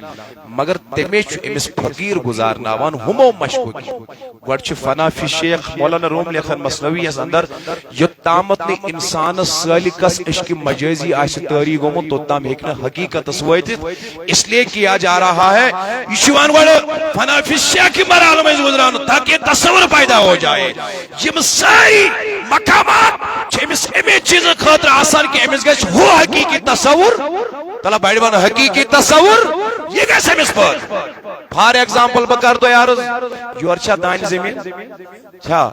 مگر تمے چھ امس فقیر گزارناوان ہمو مشکوک گوڑ چھ فنا فی شیخ مولانا روم لکھن مصنوی اس اندر یتامت نے انسان سالکس عشق مجازی آس تاری گومو تو تام ہکنا حقیقت سویت اس لیے کیا جا رہا ہے یشوان گوڑ فنا فی شیخ کی مرحلہ میں گزران تاکہ تصور پیدا ہو جائے یہ ساری مقامات چھ امس امی چیز خاطر آسان کہ امس گھس وہ حقیقی تصور تلا بڑی بان حقیقی تصور یہ کیسے مس پر فار ایگزامپل بکر تو یار یور چھا دان زمین چھا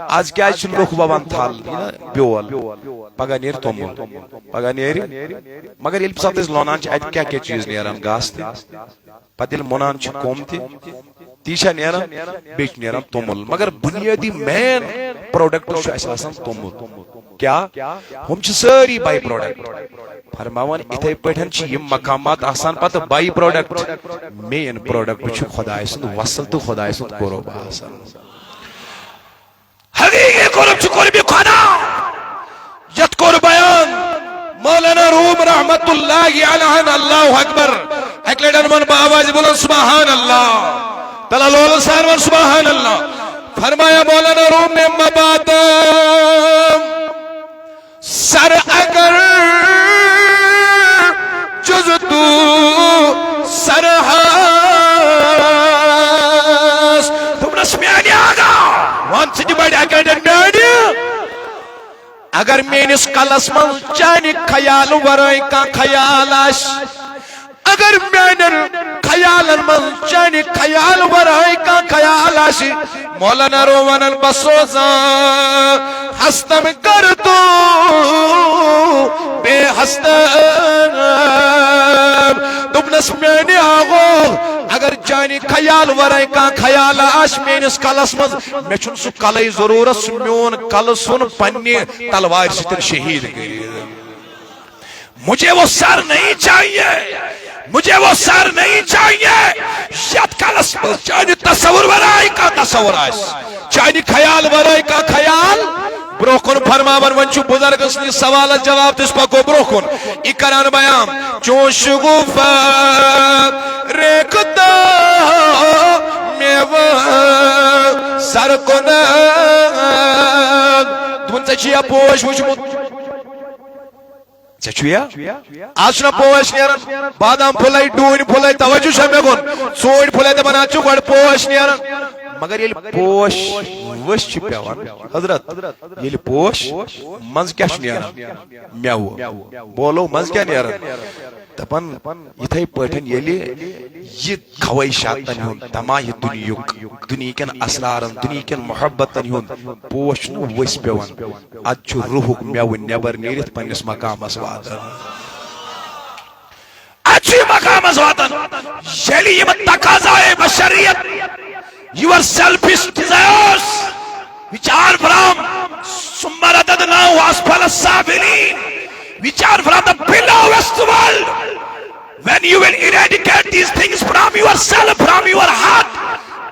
آج کیا چھن لوگ بابان تھال بیول پگا نیر تومل پگا نیر مگر یل سات اس لونان چھ ات کیا کیا چیز نیران گاس تے پتل مونان چھ کوم تے تیشا نیران بیچ نیران تومل مگر بنیادی مین پروڈکٹ چھ اس آسان تومل کیا ہم چھ ساری بائی پروڈکٹ فرماوان اتھے پٹھن چھ یم مقامات آسان پتہ بائی پروڈکٹ مین پروڈکٹ چھ خدا سند وصل تو خدا سند قرب آسان حقیقی قرب چھ قرب خدا یت قرب بیان مولانا روم رحمت اللہ علیہ اللہ اکبر ایک لیڈر من باواز بولن سبحان اللہ تلا لول سارون سبحان اللہ فرمایا مولانا روم میں مبادم سر اگر جز تو سرحاس تم نسمیانی آگا وان سجی بڑی اکیڈن ڈیڈی اگر مینس کلس من چانی خیال ورائی کا خیال آش اگر مینن خیال من چانی خیال ورائی کا خیال آش مولانا روانن بسوزا ہستم کر تو بے ہستم دبنس مینی آغو اگر چانی خیال ورائی کا خیال آش مینس کلس من میں چھن سو کلی ضرورت سمیون کل سن پنی تلوار ستر شہید گئی مجھے وہ سر نہیں چاہیے مجھے وہ سر نہیں چاہیے یاد کلس من چانی تصور ورائی کا تصور آس چانی خیال ورائی کا خیال بروکن فرماون ونچو بزرگ اسنی سوال جواب تس پاکو بروکن اکران بیام چون شگوفا ریکتا میوہ سرکن دون سے چیا پوش وچمت چچویا آسنا پوش نیرن بادام پھلائی ڈون پھلائی توجہ شمی گن سوڑ پھلائی تا بنا چو گوڑ پوش نیرن مگر یہ پوش وش چھ پیوان حضرت یہ پوش منز کیا چھ نیرن میاو بولو منز کیا نیرن تپن یہ پٹھن یہ خواہشاتن ہون تماہ دنیا کن اسرارن دنیا کن محبتن ہون پوش نو وس پیوان اد چھ روحک میاو نیبر نیرت پنس مقامس واتن اچھی مقامس واتن یلی یہ تقاضائے بشریت your selfish desires which are from Summaradadna Waspala Sabilin which are from the belowest world when you will eradicate these things from yourself, from your heart,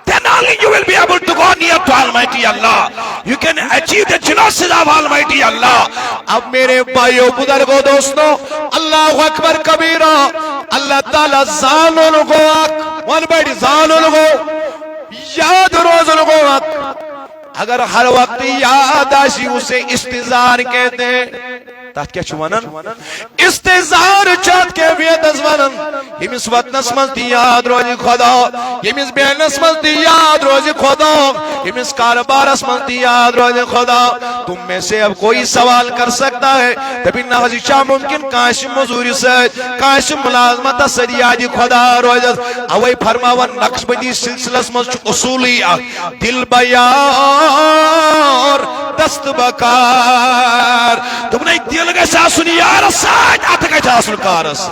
then only you will be able to go near to Almighty Allah. You can achieve the genesis of Almighty Allah. Ab mere bhaiyo budhargo doston, Allahu Akbar kabira, Allah Ta'ala zanun go ak, one body zanun go, یاد روزن کو وقت اگر ہر وقت یاد آشی اسے استظار کہتے ہیں تحت کیا چھوانن استظار چاہت کے بیت ازوانن یمیس وطنس مزدی یاد روزی خدا یمیس بینس مزدی یاد روزی خدا یمیس کاربارس مزدی یاد روزی خدا تم میں سے اب کوئی سوال کر سکتا ہے تبھی نحضی چاہ ممکن کاش مزوری سید کاش ملازمت سدیادی خدا روزی اوئی فرماون نقش بدی سلسلس مزد اصولی دل بیار دست بکار تم نے دل گئے ساسونی یار ساج آتا گئے جاسون کارس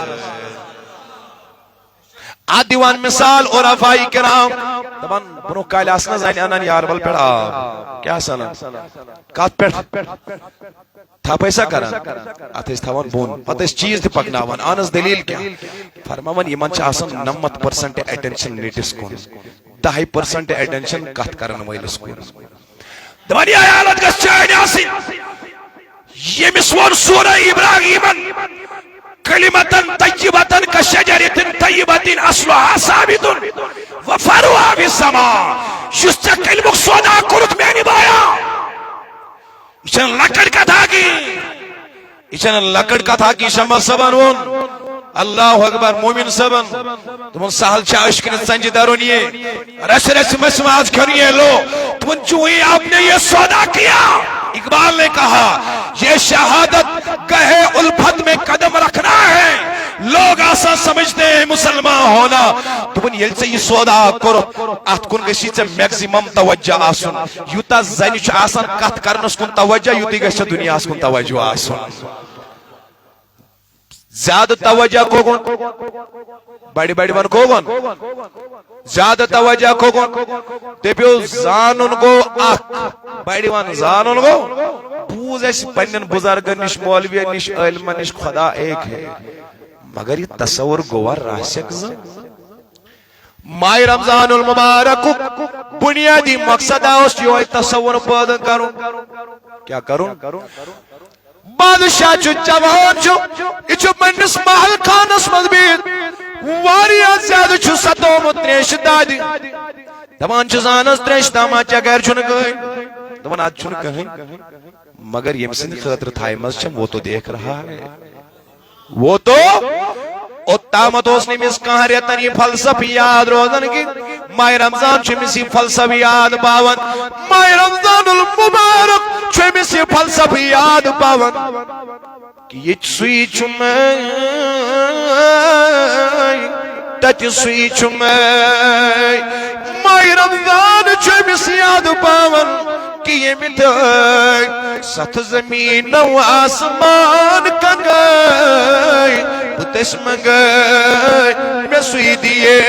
آد دیوان مثال اور افائی کرام دبان بنو کائل آسنا زائن انان یار بل پیڑ آب کیا سانا کات پیڑ تھا پیسہ کرن آتا اس تھاوان بون پتہ اس چیز تھی پکناوان آنس دلیل کیا فرماوان یہ منچ آسن 90% ایٹنشن نیٹس کون 10% ایٹنشن کات کرن ویلس کون دبانی آیالت کا چاہنے آسی یہ مسوان سورہ ابراہیمن کلمتن طیبتن کشجرتن طیبتن اصلها ثابتن وفروا بالسماء شستا کلمک سودا کرت میں نبایا ایچن لکڑ کا تھا کی ایچن لکڑ کا تھا کی شمع سبنون اللہ اکبر مومن سبن تمہیں سہل چاہش کنت سنجی دارونیے رش رش مسماز کھنیے لو تمہیں چوئی آپ نے یہ سودا کیا اقبال نے کہا یہ شہادت گہے الفت میں قدم رکھنا ہے لوگ آسان سمجھتے ہیں مسلمان ہونا دپن یل سے یہ سودا کرو ات کن گسی سے میکسیمم توجہ آسن یوتا زنی چھ آسان کت کرنس کن توجہ یوتی گسی دنیا کن توجہ آسن زیادہ توجہ کوگن بڑی بڑی ون کوگن زیادہ توجہ کوگن دپیو زانن گو اخ بڑی ون زانن گو بوز اس پنن بزرگن نش مولوی نش علم نش خدا ایک ہے مگر یہ تصور گوار راسک ماہ رمضان المبارک بنیادی مقصد اس یہ تصور پیدا کروں کیا کروں بادشاہ جوان یہ پنس محل خانس مزبیت واریاہ زیادہ ستومت تریش دادی دپان زانس تریش داماد چا گھر چھن گئی دپان اد چھن کہیں مگر یم سند خاطر تھائی مز چھم وہ تو دیکھ رہا ہے وہ تو اوتامت اس نے مس کہاں ریتن یہ فلسفی یاد روزن کی ماہ رمضان چھمسی فلسفی یاد پاون ماہ رمضان المبارک چھمسی فلسفی یاد پاون کہ یہ سوئی چھمیں تچ سوئی چھمیں ماہ رمضان چھمسی یاد پاون کہ یہ مٹھائی ست زمین و آسمان کا گئی بتس مگئی میں سوئی دیئے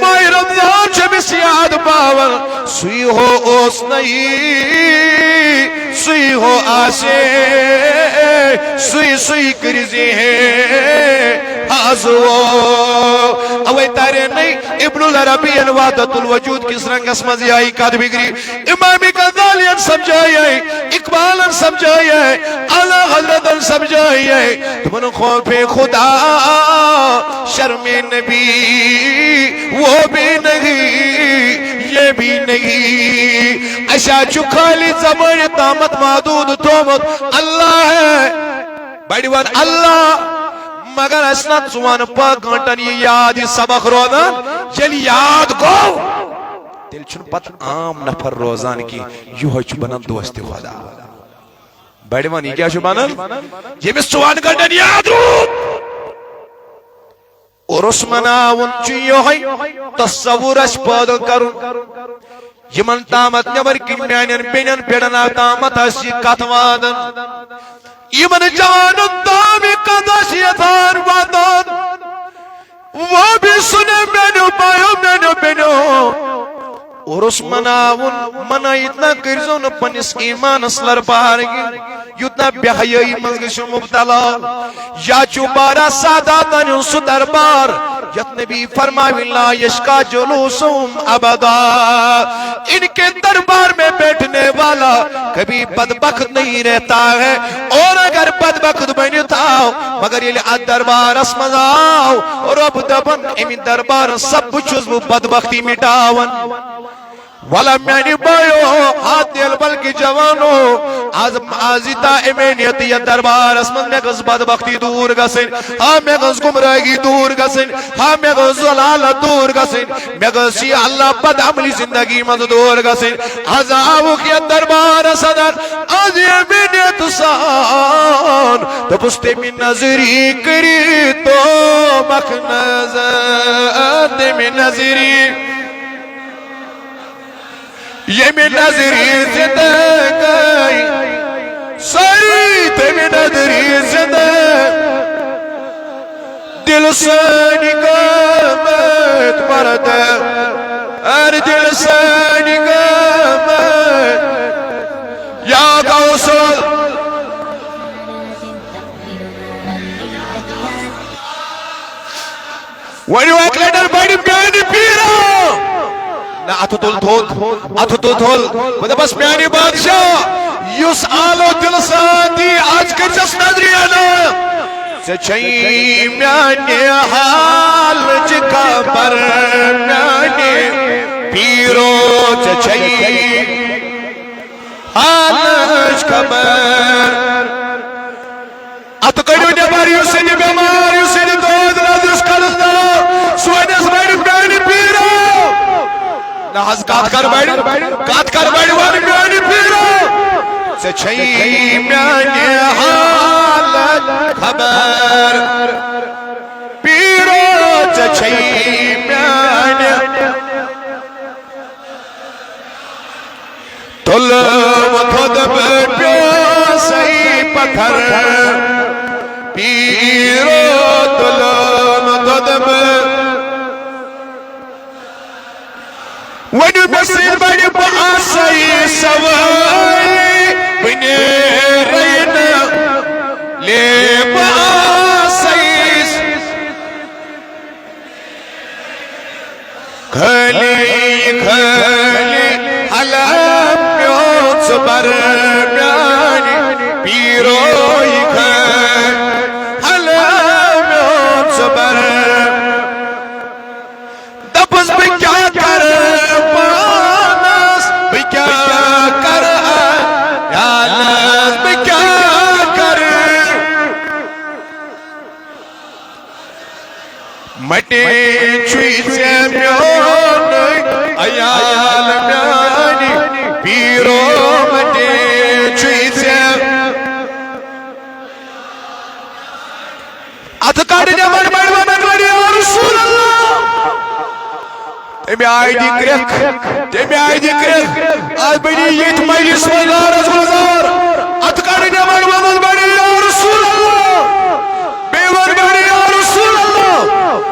ماہ رمضان چھمس یاد پاول سوئی ہو اوس نئی سوئی ہو آسے سوئی سوئی کرزی ہے حاضو اوے تارے نہیں ابن العربی الوادت الوجود کس رنگ اسمزی آئی کاد بگری امامی غزالیاں سمجھائی ہے اقبالاں سمجھائی ہے اعلی حضرتاں سمجھائی ہے تمہن خوف خدا شرم نبی وہ بھی نہیں یہ بھی نہیں اشا چکھالی زمان تامت محدود تومت اللہ ہے بڑی بات اللہ مگر اسنا ژوان پاک گھنٹن یہ یاد یہ سبق روزان چل یاد کو دل چھن پت عام نفر روزان کی یہ چھو بنن دوست خدا بڑی وانی کیا چھو بنن یہ میں ژوان گھنٹن یاد رو اور اس مناون چیو ہے تصور اس پادا کرن یمن تامت نبر کی میانن بینن پیڑنا تامت اسی کتوادن یمن جانن تامی قداشیتان وادن وہ بھی سنے مینو پایو مینو اور اس مناون منا اتنا کرزون پنس ایمان اسلر پارگی یتنا بیحیائی مزگش مبتلا یا چوبارا ساداتن اس دربار یت نبی فرمائی لا یشکا جلوسم ابدا ان کے دربار میں بیٹھنے والا کبھی بدبخت نہیں رہتا ہے اور اگر بدبخت بنتا مگر یہ دربار اسمزاؤ اور اب دبن امین دربار سب چوز بدبختی مٹاون والا میانی بایو ہاتھ دیل بلکی جوانو آزیتا امینیتی دربار اسمن میں غز بدبختی دور گسن ہاں میں غز گمراہی دور گسن ہاں میں غز ضلالت دور گسن میں غز شیع اللہ بد عملی زندگی مز دور گسن آزاو کی دربار صدر آزی امینیت سان تو پستے من نظری کری تو مخ نظر من نظری یہ میں نظری زدہ گئی ساری تے میں نظری زدہ دل سانی گامت مرد ار دل سانی گامت یا غوثل ونیو ایک لیڈر بڑی بیانی پیرا نا اتو تول بدا بس میانی بادشاہ یس آلو دل ساندی آج کر جس نظری آنا چچائی میانی حال جکا پر میانی پیرو چچائی حال جکا پر اتو کڑیو نبار یوسینی بیمار یوسینی دود رادرس کلزدہ سوینس بیڑی میانی پیرو ناز کات کر بیڑی وانی میانی پیرو چچھئی میانی حالت خبر پیرو چچھئی میانی تلم تھدب پیاسی پتھر پیرو تلم تھدب ونی بسیر بڑی پاسی سوائی بنی رین لے پاسی کھلی کھلی حلم پیوچ بر بیانی پیروئی کھلی حلم پیوچ بر دپس بھی کیا کر پانس بھی کیا کر یالس بھی کیا کر مٹی چوئی سے میون ایال میانی پیرو مٹی چوئی سے اتھکاری نمر بڑھوانا گوڑی رسول اللہ تیمی آئی دی کرک تیمی آئی دی کرک آج بڑی یہ تمہیں اس وزار از وزار اتھکاری نمر بڑی رسول اللہ بیور بڑی رسول اللہ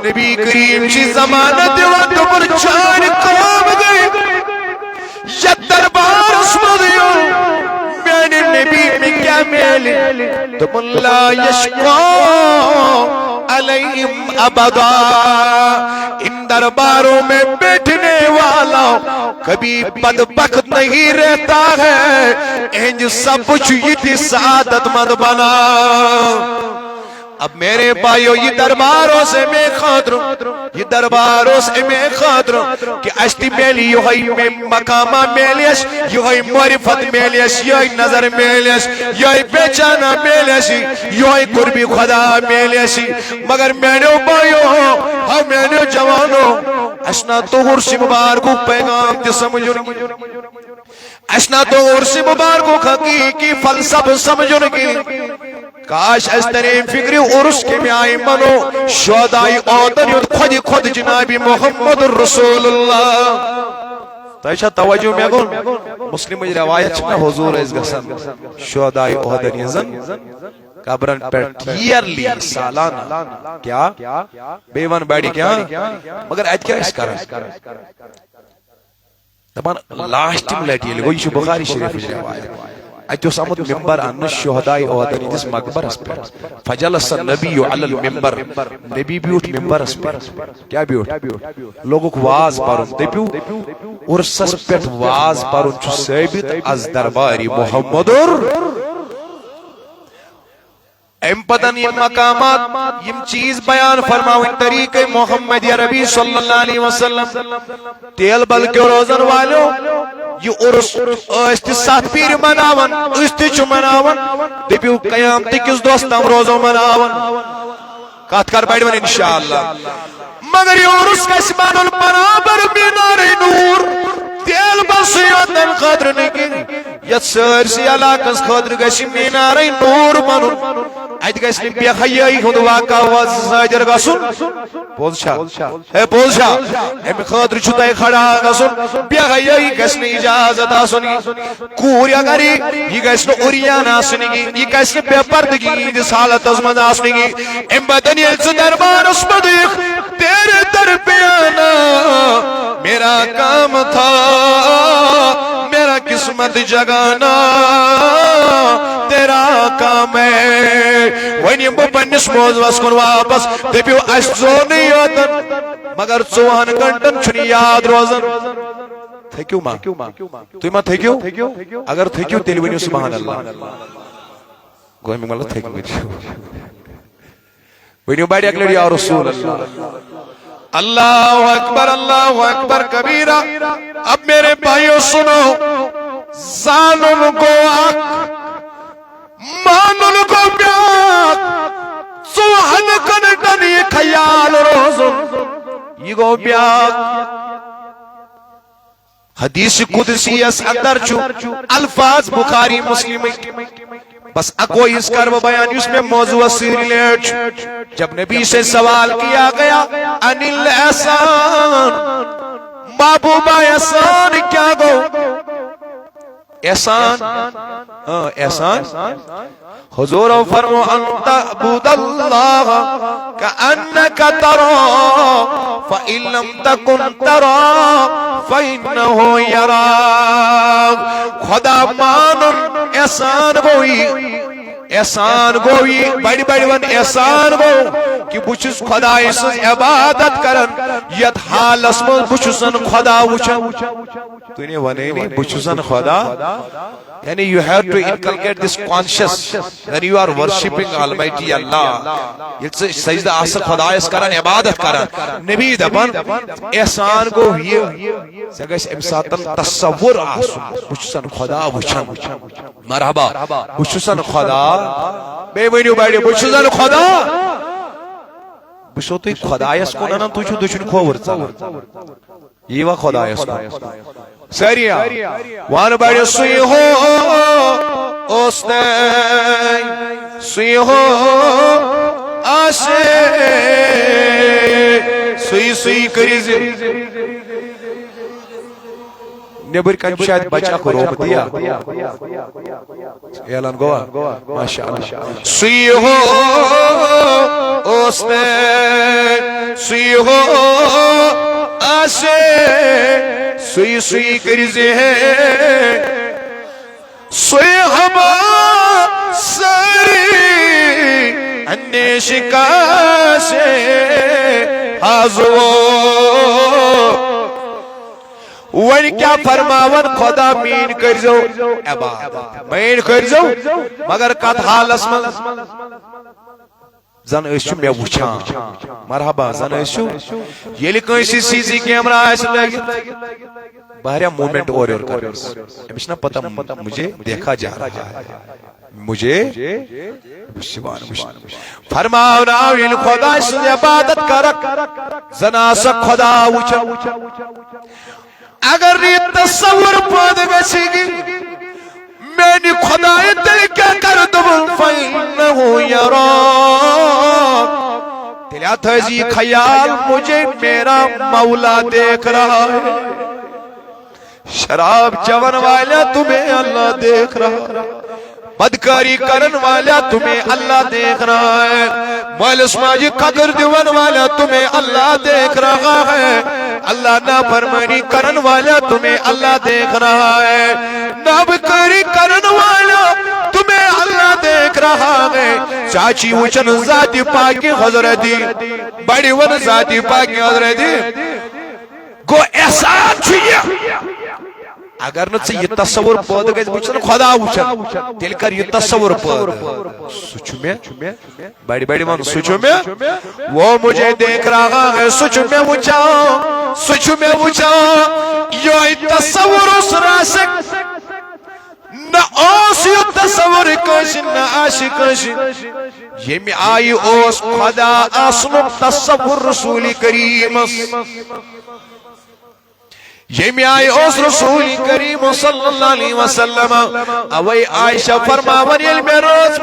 نبی کریم چی زمانت وقت پر چار قوم گئی یا دربار اسم دیو میرے نبی میں کیا میلی تم اللہ یشکو علیہم ابدا ان درباروں میں بیٹھنے والا کبھی بدبخت نہیں رہتا ہے انج سب کچھ یہ تھی سعادت مند بنا اب میرے بھائیو یہ درباروں سے میں خاطروں یہ درباروں سے میں خاطروں کہ اشتی میلی یوہی میں مقامہ میلیش یوہی معرفت میلیش یوہی نظر میلیش یوہی بیچانا میلیشی یوہی قربی خدا میلیشی مگر میرے بھائیو ہم میرے جوانوں اشنا تو غرص مبارکو پیغام تی سمجھوں گی اشنا تو غرص مبارکو حقیقی فلسف سمجھوں گی کاش اس طرح فکری عرص کے میں آئی منو شہدائی عودر خود جنابی محمد رسول اللہ تو ایشا توجہ میں گون مسلم روایت چھنا حضور اس گسن شہدائی عودر یزن قبرن پر کلیرلی سالانہ کیا بیوان بیڑی کیا مگر ایت کیا اس کرن دبان لاشتیم لیٹی لگو یہ بخاری شریف روایت اتو سامت ممبر ان شہدائی اودنی جس مقبر اس پر فجلس النبی علی الممبر نبی بیوٹ ممبر اس پر کیا بیوٹ لوگوں کو واز پارن دبیو اور سس پیٹ واز پارن چو ثابت از درباری محمدر ام پتن یہ مقامات یہ چیز بیان فرماؤں طریقہ محمد عربی صلی اللہ علیہ وسلم تیل بلکہ روزن والوں یہ عرص استی سات پیر مناون استی چو مناون دبیو قیامتی کس دوستم روزوں مناون کات کر بیڑون انشاءاللہ مگر یہ عرص کا اسمان البرابر بینار نور تیل بسیعتن خطر نگی یت سرسی علاقس خطر گشی مینار نور منون ایت گشی بیا خیائی ہند واقع وزاجر گسون پوزشا ہے پوزشا ایم خطر چھتائی کھڑا گسون بیا خیائی گشنی اجازت آسونی کوری اگری یہ گشنی اوریان آسونی یہ گشنی بیا پردگی جس حالت ازمد آسونی ایم بدنی ایت دربار اس بدیخ تیرے در پیانا میرا کام تھا میرا قسمت جگانا تیرا کام ہے وینی بپنس موزوس کن واپس دبیو اشزو نہیں آتن مگر 24 گھنٹن چھنی یاد روزن تھیکیو ماں توی ماں تھیکیو اگر تھیکیو تیلی ونیو سبحان اللہ گوئی میں مالا تھیکیو ونیو بیٹی اکلڑی یا رسول اللہ اللہ اکبر کبیرہ اب میرے بھائیوں سنو زانن کو آک مانن کو بیاک سوہن کنٹن یہ خیال روزن یہ گو بیاک حدیث قدسی اس اندر چھو الفاظ بخاری مسلم بس اکوئی اس کر وہ بیان اس میں موضوع سے ریلیٹ جب نبی سے سوال کیا گیا انل احسان محبوبہ احسان کیا گو احسان احسان حضور فرمو ان تعبد اللہ کأنک ترا فإن لم تکن ترا فإنہ یراک خدا مانن احسان گوئی احسان گوئی بڑی بڑی ون احسان گو کہ بچس خدا اس عبادت کرن یت حال اسم بچسن خدا وچن تو انہیں ونے نہیں بچسن خدا یعنی you have to inculcate this conscious that you are worshipping Almighty Allah یہ سجدہ آسک خدا اس کرن عبادت کرن نبی دبن احسان کو یہ سگش امساتن تصور آسن بچسن خدا وچن مرحبا بچسن خدا بے ونیو بیڑی بچسن خدا بشو تو خدایس کو ننم تو چھو دچن کھوور چلا یہ وہ خدایس کو سریع وان بیڑی سوئی ہو اوستے سوئی ہو آسے سوئی سوئی کریزی نیبر کن شاید بچہ کو روپ دیا اعلان گوا ماشاءاللہ سوئی ہو اوستے سوئی ہو آسے سوئی سوئی کرزے ہیں سوئی ہما ساری انیشکا سے حاضر وَن کیا فرماون خدا مین کرزو عبادت مین کرزو مگر کت حالس من زن ایشو میں وچھان مرحبا زن ایشو یہ لکھن سی سی سی کیمرہ ایسے لگی بہریا مومنٹ اور کرنس ہمیشہ پتہ مجھے دیکھا جا رہا ہے مجھے فرماؤ راوین خدا اس عبادت کرک زناسک خدا وچھا اگر یہ تصور پاد گسی گی میں نے خدا دل کیا کر دوں فَإِنَّهُ يَرَاكَ دلیا تھزی خیال مجھے میرا مولا دیکھ رہا ہے شراب چون والا تمہیں اللہ دیکھ رہا ہے بدکاری کرن والا تمہیں اللہ دیکھ رہا ہے مال اسماجی قدر دیون والا تمہیں اللہ دیکھ رہا ہے اللہ نافرمانی کرن والا تمہیں اللہ دیکھ رہا ہے نابکاری کرن والا تمہیں اللہ دیکھ رہا ہے چاچی وچن ذاتی پاکی حضرتی بڑی ون ذاتی پاکی حضرتی گو احسان چھوئے اگر نہ یہ تصور پود گئے بچن خدا وچن دل کر یہ تصور پود سوچو میں بڑی بڑی من سوچو میں وہ مجھے دیکھ رہا ہے سوچو میں وچا یہ تصور اس راسک نہ اوس یہ تصور کشن نہ عاشق کشن یہ میں آئی اوس خدا اصل تصور رسول کریم یہ میں آئی اس رسول کریم صلی اللہ علیہ وسلم اوئی عائشہ فرماون علم روز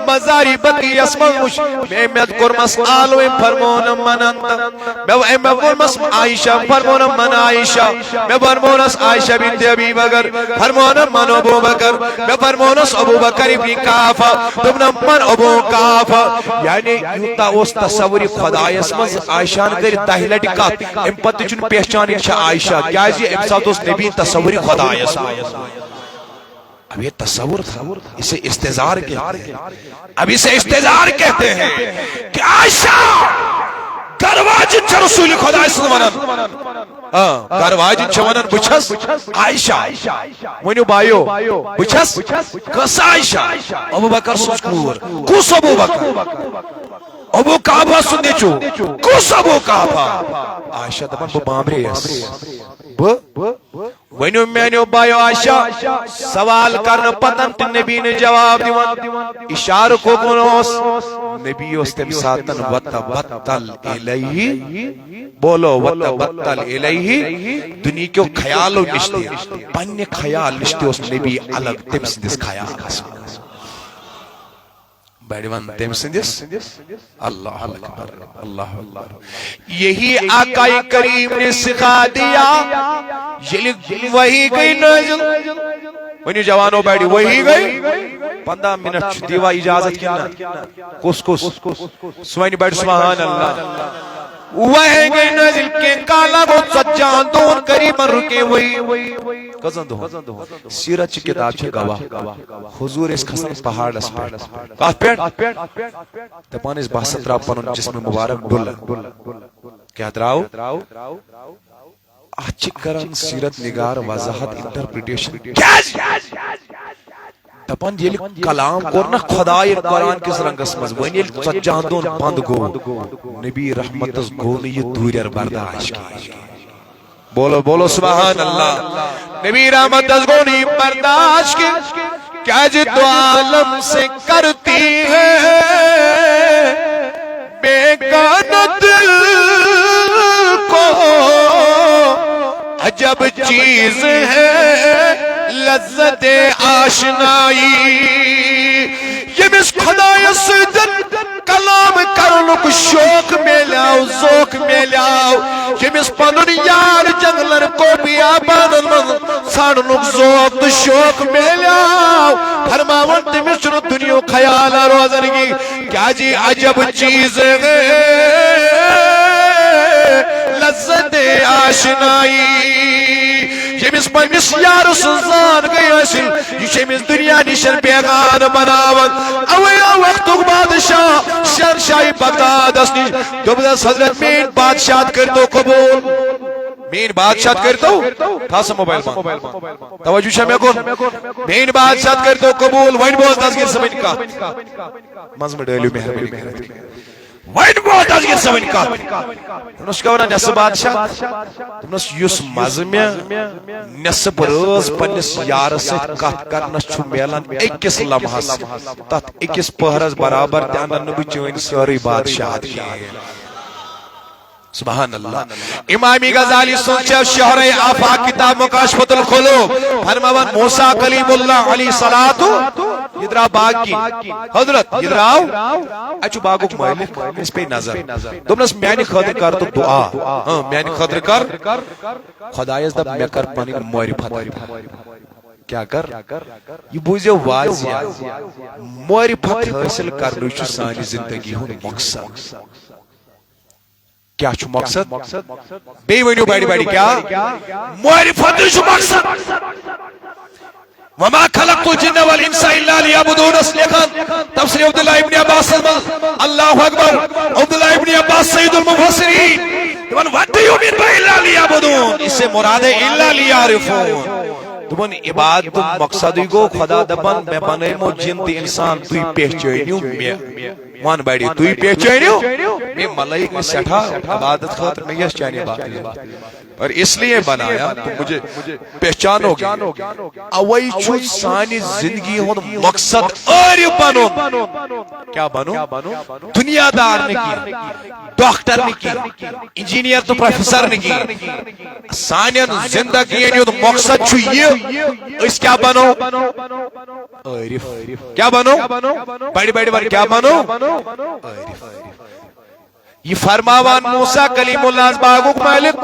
مزاری بقی اسمش میں مذکر مسئالوی فرمون من انت میں فرمس عائشہ فرمون من عائشہ میں فرمونس عائشہ بنت ابی بکر فرمون من ابو بکر میں فرمونس ابو بکر ابن کافہ تمنا من ابو کافہ یعنی یوتا اس تصوری خدای اسمز عائشہ نے کری تحلیٹ کا امپتی چن پہچانی چھا عائشہ کیا یہ امساد اس نبی تصوری خدا اب یہ تصور تھا اسے استظہار کہتے ہیں اب اسے استظہار کہتے ہیں کہ عائشہ گرواجن چھ رسول خدا گرواجن چھ ونن بچھس عائشہ ونیو بایو بچھس کس عائشہ ابو بکر سوچ کور کس ابو بکر ابو کعبہ سننے چو کس ابو کعبہ عائشہ دبن بو بامرے اس ونیو میانیو بایو آشا سوال کرنا پتن تو نبی نے جواب دیوان اشار کو کنوس نبی اس تم ساتن وَتَبَتَّلْ إِلَيْهِ بولو وَتَبَتَّلْ إِلَيْهِ دنیا کیوں خیالو نشتے پنی خیال نشتے اس نبی الگ تم سندس خیال بیڑوان تم سندس اللہ اکبر اللہ اکبر یہی آقا کریم نے سکھا دیا وہی گئی نازل ونی جوانو بیڑی وہی گئی 15 منٹ دیوا اجازت کیا کس سوائنی بیڑ سبحان اللہ وہی گئی نازل کے کالا گو سجان دون قریبا رکے وہی کزن دو سیرت چی کتاب چھے گواہ حضور اس خسن پہاڑ اس پیٹ کاف پیٹ تپان اس بحثت را پنن جسم مبارک ڈل کیا دراؤ اچھی کرن سیرت نگار وضاحت انٹرپریٹیشن دپان یہ کلام کرنا خدای قرآن کس رنگس مز ونی سجاندون بند گو نبی رحمت اس گول یہ دوریر برداشت کی بولو بولو سبحان اللہ نبی رحمت اس گول یہ برداشت کی کیا جی تو عالم سے کرتی ہے بے گانت کو عجب چیز ہے لذت آشنائی یہ مس خدای سجن کلام کرنک شوق میں لاؤ ذوق میں لاؤ یہ مس پنن یار جنگلر کو بیابان ساننک ذوق تو شوق میں لاؤ فرماون تمس چنو دنیا خیال روزنگی کیا جی عجب چیز ہے لذت آشنائی یمس پنس یار سنزان گئی حاصل یہ یمس دنیا نشن پیغان بناون اوے وقت بادشاہ شہنشاہی بغداد اسنی دوبدس حضرت مین بادشاہ کر دو قبول مین بادشاہ کر دو تھا سا موبائل بان توجہ شمی کن مین بادشاہ کر دو قبول وین بوز دازگیر سمجھ کا منظم ڈیلیو محرمی وین بوز دازگیر سمجھ کا تمنس کہونا نصب بادشاہ تمنس یس مزم نصب روز پنس یار سے کت کرنس چھو میلان اکس لمحس تات اکس پہرز برابر تیانا نبی چوین سوری بادشاہ دی سبحان اللہ امامی غزالی سنچے شہر آفاق کتاب مکاشفت القلوب فرماوان موسیٰ کلیم اللہ علیہ صلاة ادرا باغ کی حضرت ادراؤ اچھو باغو مالک اس پہ نظر تمنس میانی خاطر کر تو دعا میانی خاطر کر خدایز دب میں کر پانی موری پھت کیا کر یہ بوزے واضح موری پھت حاصل کرنو چھو سانی زندگی ہوں مقصد کیا چھو مقصد بے ونیو بیڑی بیڑی کیا معرفت چھو مقصد وما خلقت الجن والانس الا ليعبدون اسلحان تفسیر عبداللہ ابن عباس اللہ اکبر عبداللہ ابن عباس سید المفسرین what do you mean by الا ليعبدون اس سے مراد ہے الا ليعرفون تمن عبادت مقصد گو خدا دبن میں بنیمو جن تی انسان توی پہچانیو مان بیڑی توی پہچانیو میں ملائک میں سٹھا عبادت خاطر میں یہ چاہنے بات اور اس لیے بنایا تو مجھے پہچانو گی اوئی چھو سانی زندگی ہون مقصد آری بنو کیا بنو دنیا دار نکی ڈاکٹر نکی انجینئر تو پروفیسر نکی سانی زندگی ہون مقصد چھو یہ اس کیا بنو عارف کیا بنو بڑی بڑی بار کیا بنو عارف یہ فرماوان موسیٰ کلیم اللہ از باغوک مالک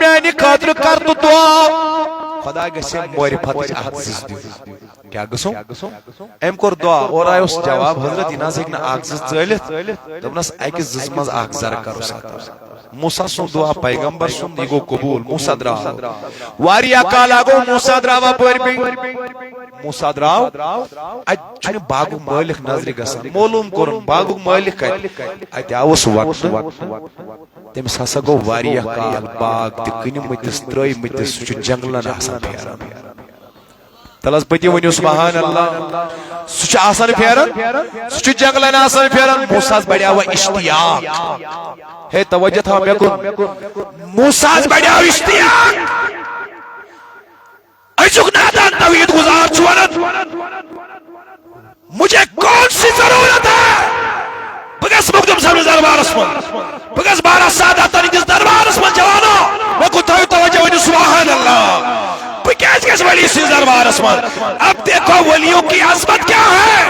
میں نے خاطر کر تو دعا خدا گسے موری پھتش آگزز دیو کیا گسوں ایم کور دعا اور آئے اس جواب حضرت اناز ایک نا آگزز چلیت دبناس ایک ززمز آگزر کرو سکتا موسیٰ سن دعا پیغمبر سن دیگو قبول موسیٰ دراو واری اکال آگو موسیٰ دراو پوری بھی موسیٰ دراو اج چونی باغو مالک نظری گسن معلوم کرن باغو مالک کہتے ایت آوس وقت تم ساسا گو واری اکال باغ تکنی متس ترائی متس سچو جنگلن آسان پھیران تلس پتی ونیو سبحان اللہ سچو آسان پھیران سچو جنگلن آسان پھیران موسیٰ بڑیا ہوا اشتیاق ہے توجہ تھا میں کو موسیٰ بڑیا ہوا اشتیاق ایسوک نادان توحید گزار چونت مجھے کون سی ضرورت ہے بگس مقدم صاحب دربار اسمان بگس بارہ سادہ تنگیز دربار اسمان جوانو وکو تھوئی توجہ ونی سبحان اللہ بکیس کس ولی سی دربار اسمان اب دیکھو ولیوں کی عظمت کیا ہے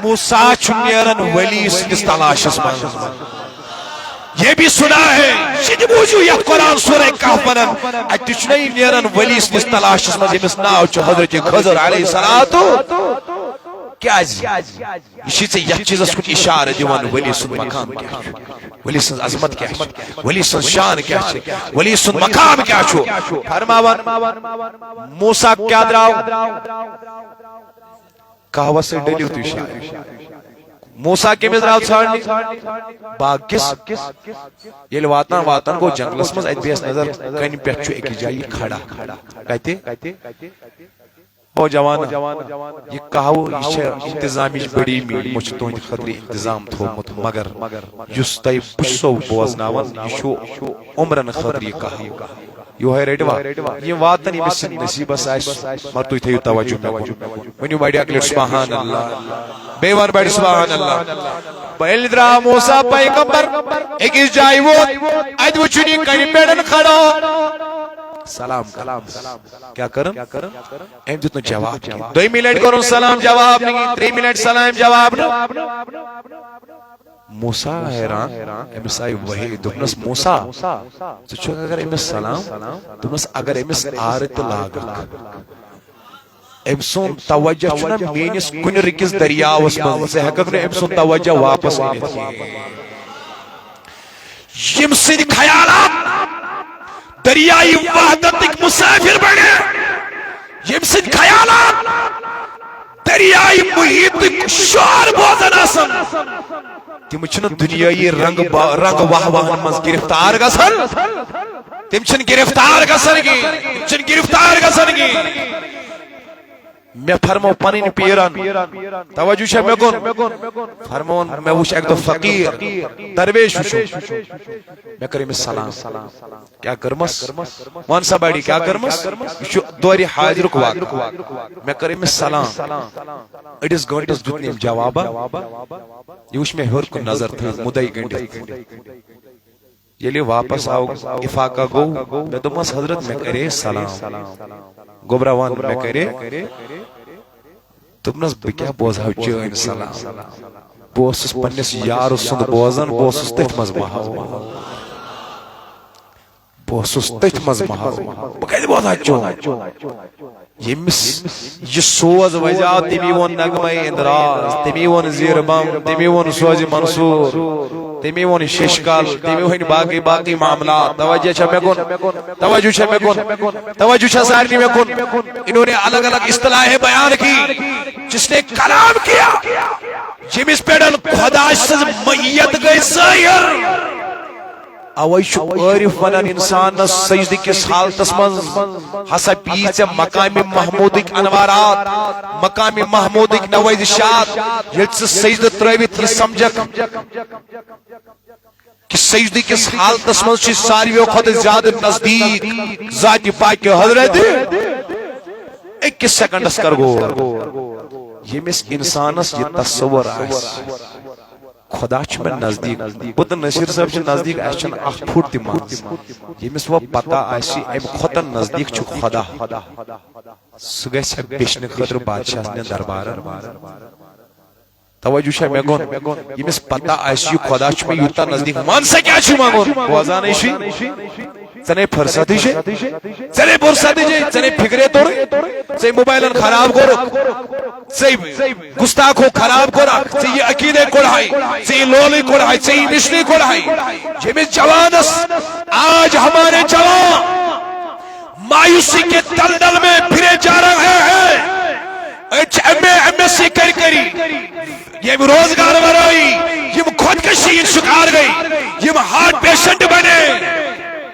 موسیٰ چنیرن ولی سنس تلاش اسمان یہ بھی سنا ہے شد موجو یا قرآن سورہ کہف ونن اٹچنی نیرن ولی سنس تلاش اسمان جمس ناو چو حضرت خضر علیہ السلام کیا جی اسی سے یہ چیز اس کو اشارہ دیوان ولی سن مقام کیا چھو ولی سن عظمت کیا چھو ولی سن شان کیا چھو ولی سن مقام کیا چھو فرماوان موسیٰ کیا دراؤ کہوہ سے ڈیلیو تو اشارہ موسیٰ کے مزراؤ چھاڑنی باکس یہ واتن کو جنگلس مز ایت بیس نظر کہیں پیچھو ایک جائی کھڑا کہتے او جوان یہ کہو یہ انتظامی بڑی مجھتون خطری انتظام تھومت مگر جس تائی پشو بوزناون یہ شو عمرن خطری کہو یہ ہے ریڈوا یہ واتن یہ مسن نصیب سائش مرتوی تھیو توجہ میں ونیو بڑی اکلیٹ سبحان اللہ بیوان بڑی سبحان اللہ پہلدرا موسیٰ پیغمبر ایک اس جائی وہ آج وہ چنی کڑی پیڑن کھڑا سلام کیا کرن ایم دیتنو جواب کی 2 منٹ کرن سلام جواب نہیں 3 منٹ سلام جواب نہیں موسیٰ حیران امس آئی وحی دکنس موسیٰ تو چھوک اگر امس سلام دکنس اگر امس آرت لاغک امسون توجہ چھنا مینس کن رکس دریاوس من سے حقق نے امسون توجہ واپس آنیت یم سن خیالات دریائی وحدت ایک مسافر بڑھے یم سن خیالات دریائی محیط ایک شعر بوزن آسن تم چھن دنیای رنگ واہ واہن مز گرفتار گسن تم چھن گرفتار گسن گی میں فرمو پنین پیران توجہ شاہ میں کن فرمون میں وش ایک دو فقیر درویش وشو میں کریم السلام کیا کرمس وانسا بڑی کیا کرمس دوری حاضر کو میں کریم السلام اڈیس گھنٹس دتنیم جوابا یہ وش میں ہر کو نظر تھا مدعی گھنٹس یہ لئے واپس آؤ افاقہ گو میں دمس حضرت میں کرے سلام گبروان میں کرے تم نس بکیا بوزاو چین سلام بوسس پنیس یار سند بوزن بوسس تیت مز مہاو بوسس تیت مز مہاو بکیا بوزاو چین یہ سوز وجہ تیمی ون نگمائی اندراز تیمی ون زیربام تیمی ون سوز منصور تیمی ون ششکال تیمی ون باقی معاملات توجہ چھا میں کن توجہ چھا سارنی میں کن انہوں نے الگ الگ اصطلاح بیان کی جس نے کلام کیا جیمیس پیڑن خدا سے میت گئی سائر اوائش عارف ونن انسان سجدی کس حالتس من ہسا پیچ مقام محمودک انوارات مقام محمودک نوازشات یل سجدہ ترویت یہ سمجھک کہ سجدی کس حالتس من چھ سارویو خود زیادہ نزدیک ذات پاک حضرت 21 سیکنڈس کر گو یہ مس انسانس یہ تصور آس خدا چھ میں نزدیک بودن نصیر صاحب چھ نزدیک ایشن اخ پھوٹ مانس یہ مس وہ پتہ آسی ایم خطن نزدیک چھ خدا سگے سے بیشن خطر بادشاہ نے دربار توجہ شاہ میں گون یہ مس پتہ آسی خدا چھ میں یوتا نزدیک مان سے کیا چھ مانگون بوازان ایشی چنے فرصتی چھے چنے برصتی چھے چنے فکرے توڑے چنے موبائلن خراب کرو چنے گستاخو خراب کرو چنے عقیدے کڑھائی چنے لولی کڑھائی چنے مشنی کڑھائی یہ میں جوانس آج ہمارے جوان مایوسی کے دلدل میں پھرے جا رہے ہیں ایم ایس سی کری یہ روزگار برائی یہ خودکشی شکار گئی یہ ہارٹ پیشنٹ بنے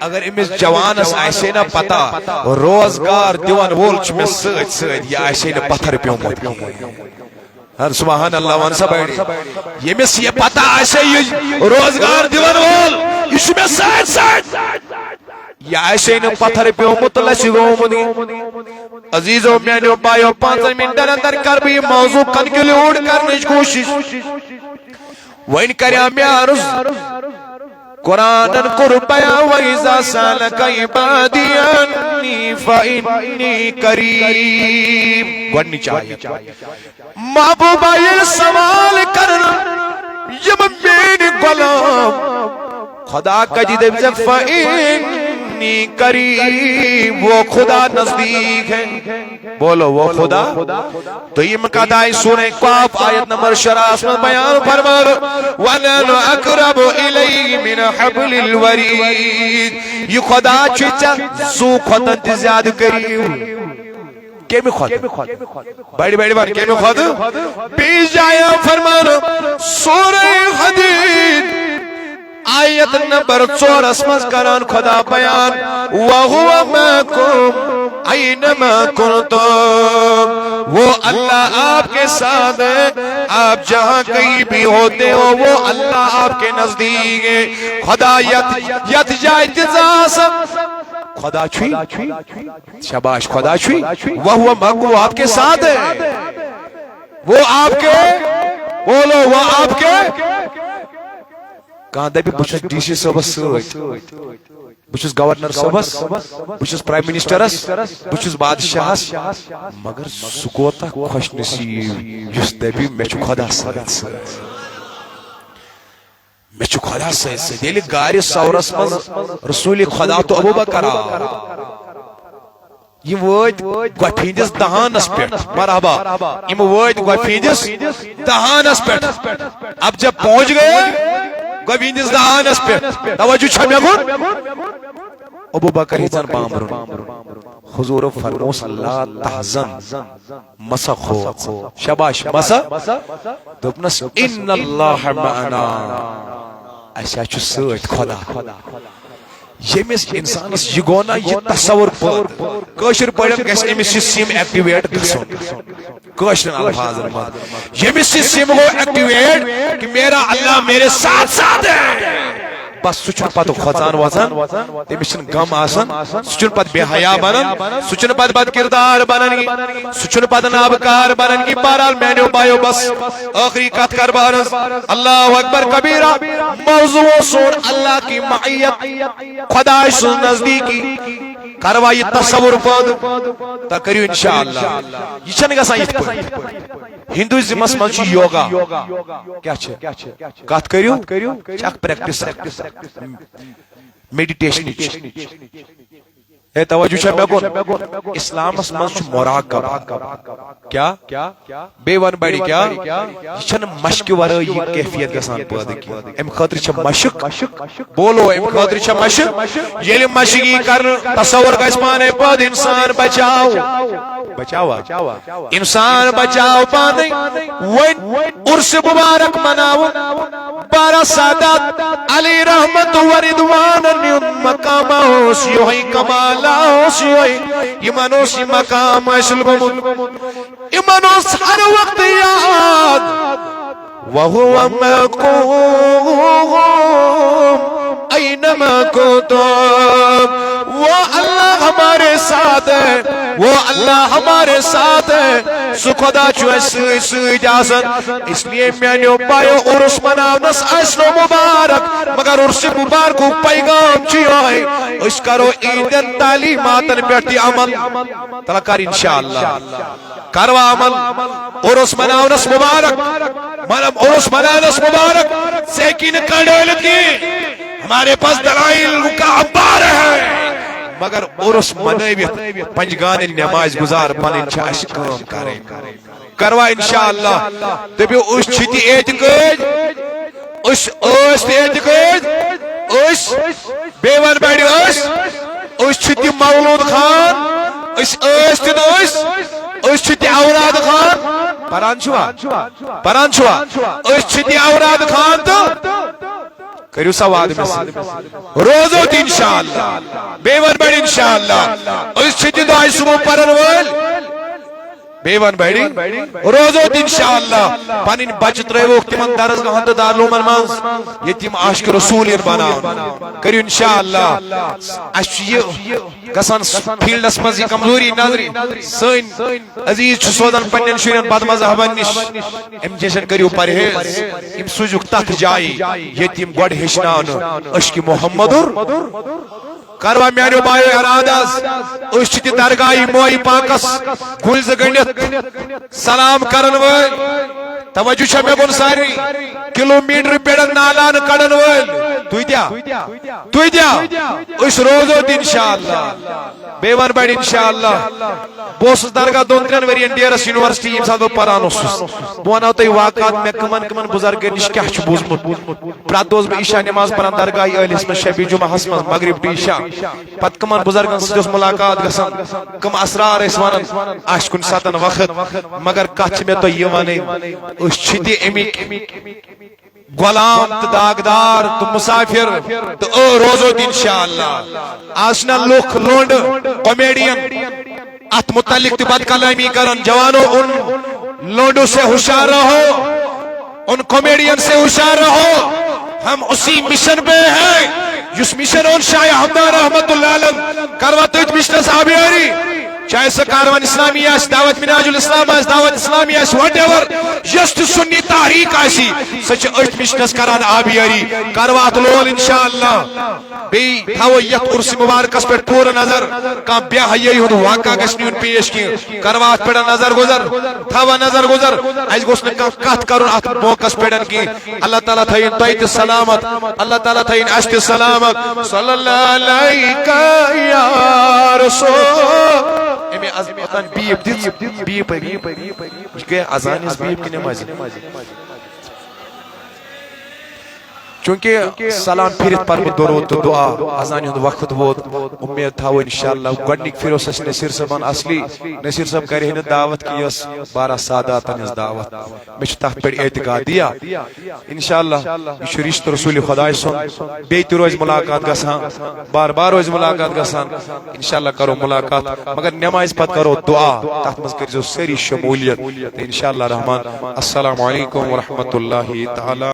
اگر امس جوانس آئیسے نا پتا روزگار دیوان وولچ میں سۭتۍ سۭتۍ یہ آئیسے نا پتھر پیومت ہر سبحان اللہ وانسا بیڑی یہ مس یہ پتا آئیسے یہ روزگار دیوان وول یہ میں سۭتۍ سۭتۍ یا ایسے نو پتھر پہ متلسی گومدی عزیزو میانیو بایو 5 منٹن اندر کر بھی موضوع کنکلیوڈ کرنے کوشش وین کریا میارز قرآن قربیا وَإِذَا سَأَلَكَ عِبَادِي عَنِّي فَإِنِّي قَرِيبٌ گوڑنی چاہیے محبوبہ یہ سوال کرنا یہ میرے غلام خدا کا جدے بزک فَإِنِّي قَرِيبٌ وہ خدا نزدیک ہے بولو وہ خدا تو یہ مقادائی سورہ قاف آیت نمبر 60 میں بیان فرمار وَنَنُ أَقْرَبُ إِلَيْهِ مِنْ حَبْلِ الْوَرِيدِ یہ خدا چھتا زو خودن زیاد قریب کیمی خود بڑی بڑی بار کیمی خود پیش جایا فرمان سورہ حدید آیت نمبر 4 اسمز کران خدا بیان وَهُوَ مَاكُمْ اَيْنَمَا كُنْتُمْ وہ اللہ آپ کے ساتھ ہے آپ جہاں کہیں بھی ہوتے ہو وہ اللہ آپ کے نزدیک ہے خدا یت جائے جزاسم خدا چھوئی شباش خدا چھوئی وہ مَاكُمْ آپ کے ساتھ ہے وہ آپ کے بولو وہ آپ کے کہاں دے بھی بچھس ڈی سی صوبہ سوچ بچھس گورنر صوبہ بچھس پرائم منسٹرس بچھس بادشاہ مگر سکوتا خوش نصیب جس دے بھی میں چھو خدا ساتھ میں چھو خدا ساتھ دیلی گاری سورس من رسول خدا تو ابو بکرہ یہ وید گوپیندس دہانس پیٹ مرحبا یہ وید گوپیندس دہانس پیٹ اب جب پہنچ گئے گوپیندس دہانس پیٹ توجہ چھمیا گون ابو بکر ہیچن بامرون حضور فرموس اللہ تحزن مسا خوف شباش مسا دوپنس ان اللہ معنا ایسا چھو سوچ خدا یمس انسانس یہ گونا یہ تصور پاد کشر پڑھم گیس امس سیم ایکٹیویٹ گسون کشر الفاظ رماد یمس سیم ہو ایکٹیویٹ کہ میرا اللہ میرے ساتھ ساتھ ہے بس سچن پتہ کھوژان وزان تمشن غم آسان سچن پتہ بے حیا بنن سچن پتہ بد کردار بنن سچن پتہ نابکار بنن کی بہرحال میانو بایو بس آخری کت کر بارس اللہ اکبر کبیرہ موضوع سون اللہ کی معیت خدا سن نزدیکی کروائی تصور پاد تا کریو انشاءاللہ یہ چھن گسان یت پہ ہندوازم من چھ یوگا کیا چھ کت کریو چک پریکٹس میڈیٹیشن اے توجہ چھا میں گون اسلام اس من چھ مراقبہ کیا بے ون بڑی کیا یہ چھن مشق ورٲے یہ کیفیت گسان پٲدٕ کی ام خاطر چھ مشق بولو ام خاطر چھ مشق ییٚلہِ مشقی کر تصور گژھِ پانے پٲدٕ انسان بچاو انسان بچاو پانے وۄنۍ عرس مبارک مناو 12 سادات علی رحمت و رضوان مقام اوس یوہی کمال اوس یوہی ایمانوس مقام اصل گمت ایمانوس ہر وقت یاد وہو معکم اینما کنتم وہ اللہ ہمارے ساتھ ہے وہ اللہ ہمارے ساتھ ہے سو خدا چھو سوئی جاسن اس لیے میانیو بایو عرس مناونس اسنو مبارک مگر عرس مبارکو پیغام چھو ہے اس کرو عیدن تعلیماتن بیٹی عمل تلکار انشاءاللہ کروا عمل عرس مناونس مبارک عرس مناونس مبارک سیکین کڑولت کی ہمارے پاس دلائل کا عبار ہے مگر عرس منویت پنجگان نماز گزار پنن چھ کام کریں کروا انشاءاللہ دبیو اس چھتی اعتقاد اس اعتقاد اس بیور بیڑی اس چھتی مولود خان اس چھتی اوراد خان پران چھوا اس چھتی اوراد خان تو کریو سواد میں سے روزو تی انشاءاللہ بیور بڑی انشاءاللہ اس چھتی دعائی صبح پرن وال بیوان بڑی روزو انشاءاللہ پنن بچ ترو تمن درسگاہن تو دارالعلومن من یتیم عاشق رسول بنا کرو انشاءاللہ اس گسان فیلڈس مز یہ کمزوری نظری سن عزیز سوزان پنن شرین بد مذہبن نش ام جیسن کرو پرہیز ام سوزک تک جائی یتیم گوڑ ہشنان عشق محمد کروا میانو بایو ارادس اس چھ درگاہی موئی پاکس گلز گنڈت سلام کرن ول توجہ چھ مے بون ساری کلومیٹر پیڑن نالان کڑن ول تو دیا اس روزو انشاءاللہ بیوان بڑ انشاءاللہ بوس درگاہ دون ترین ورین ڈیرس یونیورسٹی یم ساتھ پران اوسس بہ ونو تہ واقعات مے کمن بزرگ نش کیا چھ بوزمت پرات دوز بہ عشاء نماز پران درگاہ اہلس میں شب جمعہ ہس من مغرب ٹو عشاء پت کمن بزرگن ستس ملاقات گسان کم اسرار اس ونن آش کن ساتن وقت مگر کچھ میں تو یہ ونے اس چھتی امیک غلام تو داغدار تو مسافر تو او روزو انشاءاللہ آسنا لوک لونڈ کامیڈین ات متعلق بات کلامی کرن جوانو ان لونڈو سے ہوشیار رہو ان کامیڈین سے ہوشیار رہو ہم اسی مشن پہ ہیں جس مشن ان شاہ حمدان رحمت اللہ علیہ کرواتے مشن صحابی آری چاہے سا کاروان اسلامی آس دعوت مناج الاسلام آس دعوت اسلامی آس whatever جست سنی تحریک آسی سچ اچھ مشنس کران آبیاری کاروات لول انشاءاللہ بی تھاو یت عرص مبارکس پر پورا نظر کام بیا حیائی ہوں واقع گشنی ان پیش کی کاروات پیڑا نظر گزر تھاو نظر گزر ایس گوشن کات کرن آت موقع پیڑن کی اللہ تعالیٰ تھائین تائیت سلامت اللہ تعالیٰ تھائین عشت سلامت صلی اللہ علیکہ یا رسول امی ازمتان بیب دیت بیب گئے ازان اس بیب کی نماز چونکہ سلام پھرت پر درود تو دعا ازانی ہند وقت بود امید تھاو انشاءاللہ گوڑنک پھروس اس نصیر صاحبان اصلی نصیر صاحب کرے ہن دعوت کی اس 12 ساداتن اس دعوت میں تحت پر اعتقاد دیا انشاءاللہ یہ رشتہ رسول خدا سن بیت روز ملاقات گسان بار بار روز ملاقات گسان انشاءاللہ کرو ملاقات مگر نماز پت کرو دعا تحت مز کرو سری شمولیت انشاءاللہ رحمان السلام علیکم ورحمۃ اللہ تعالی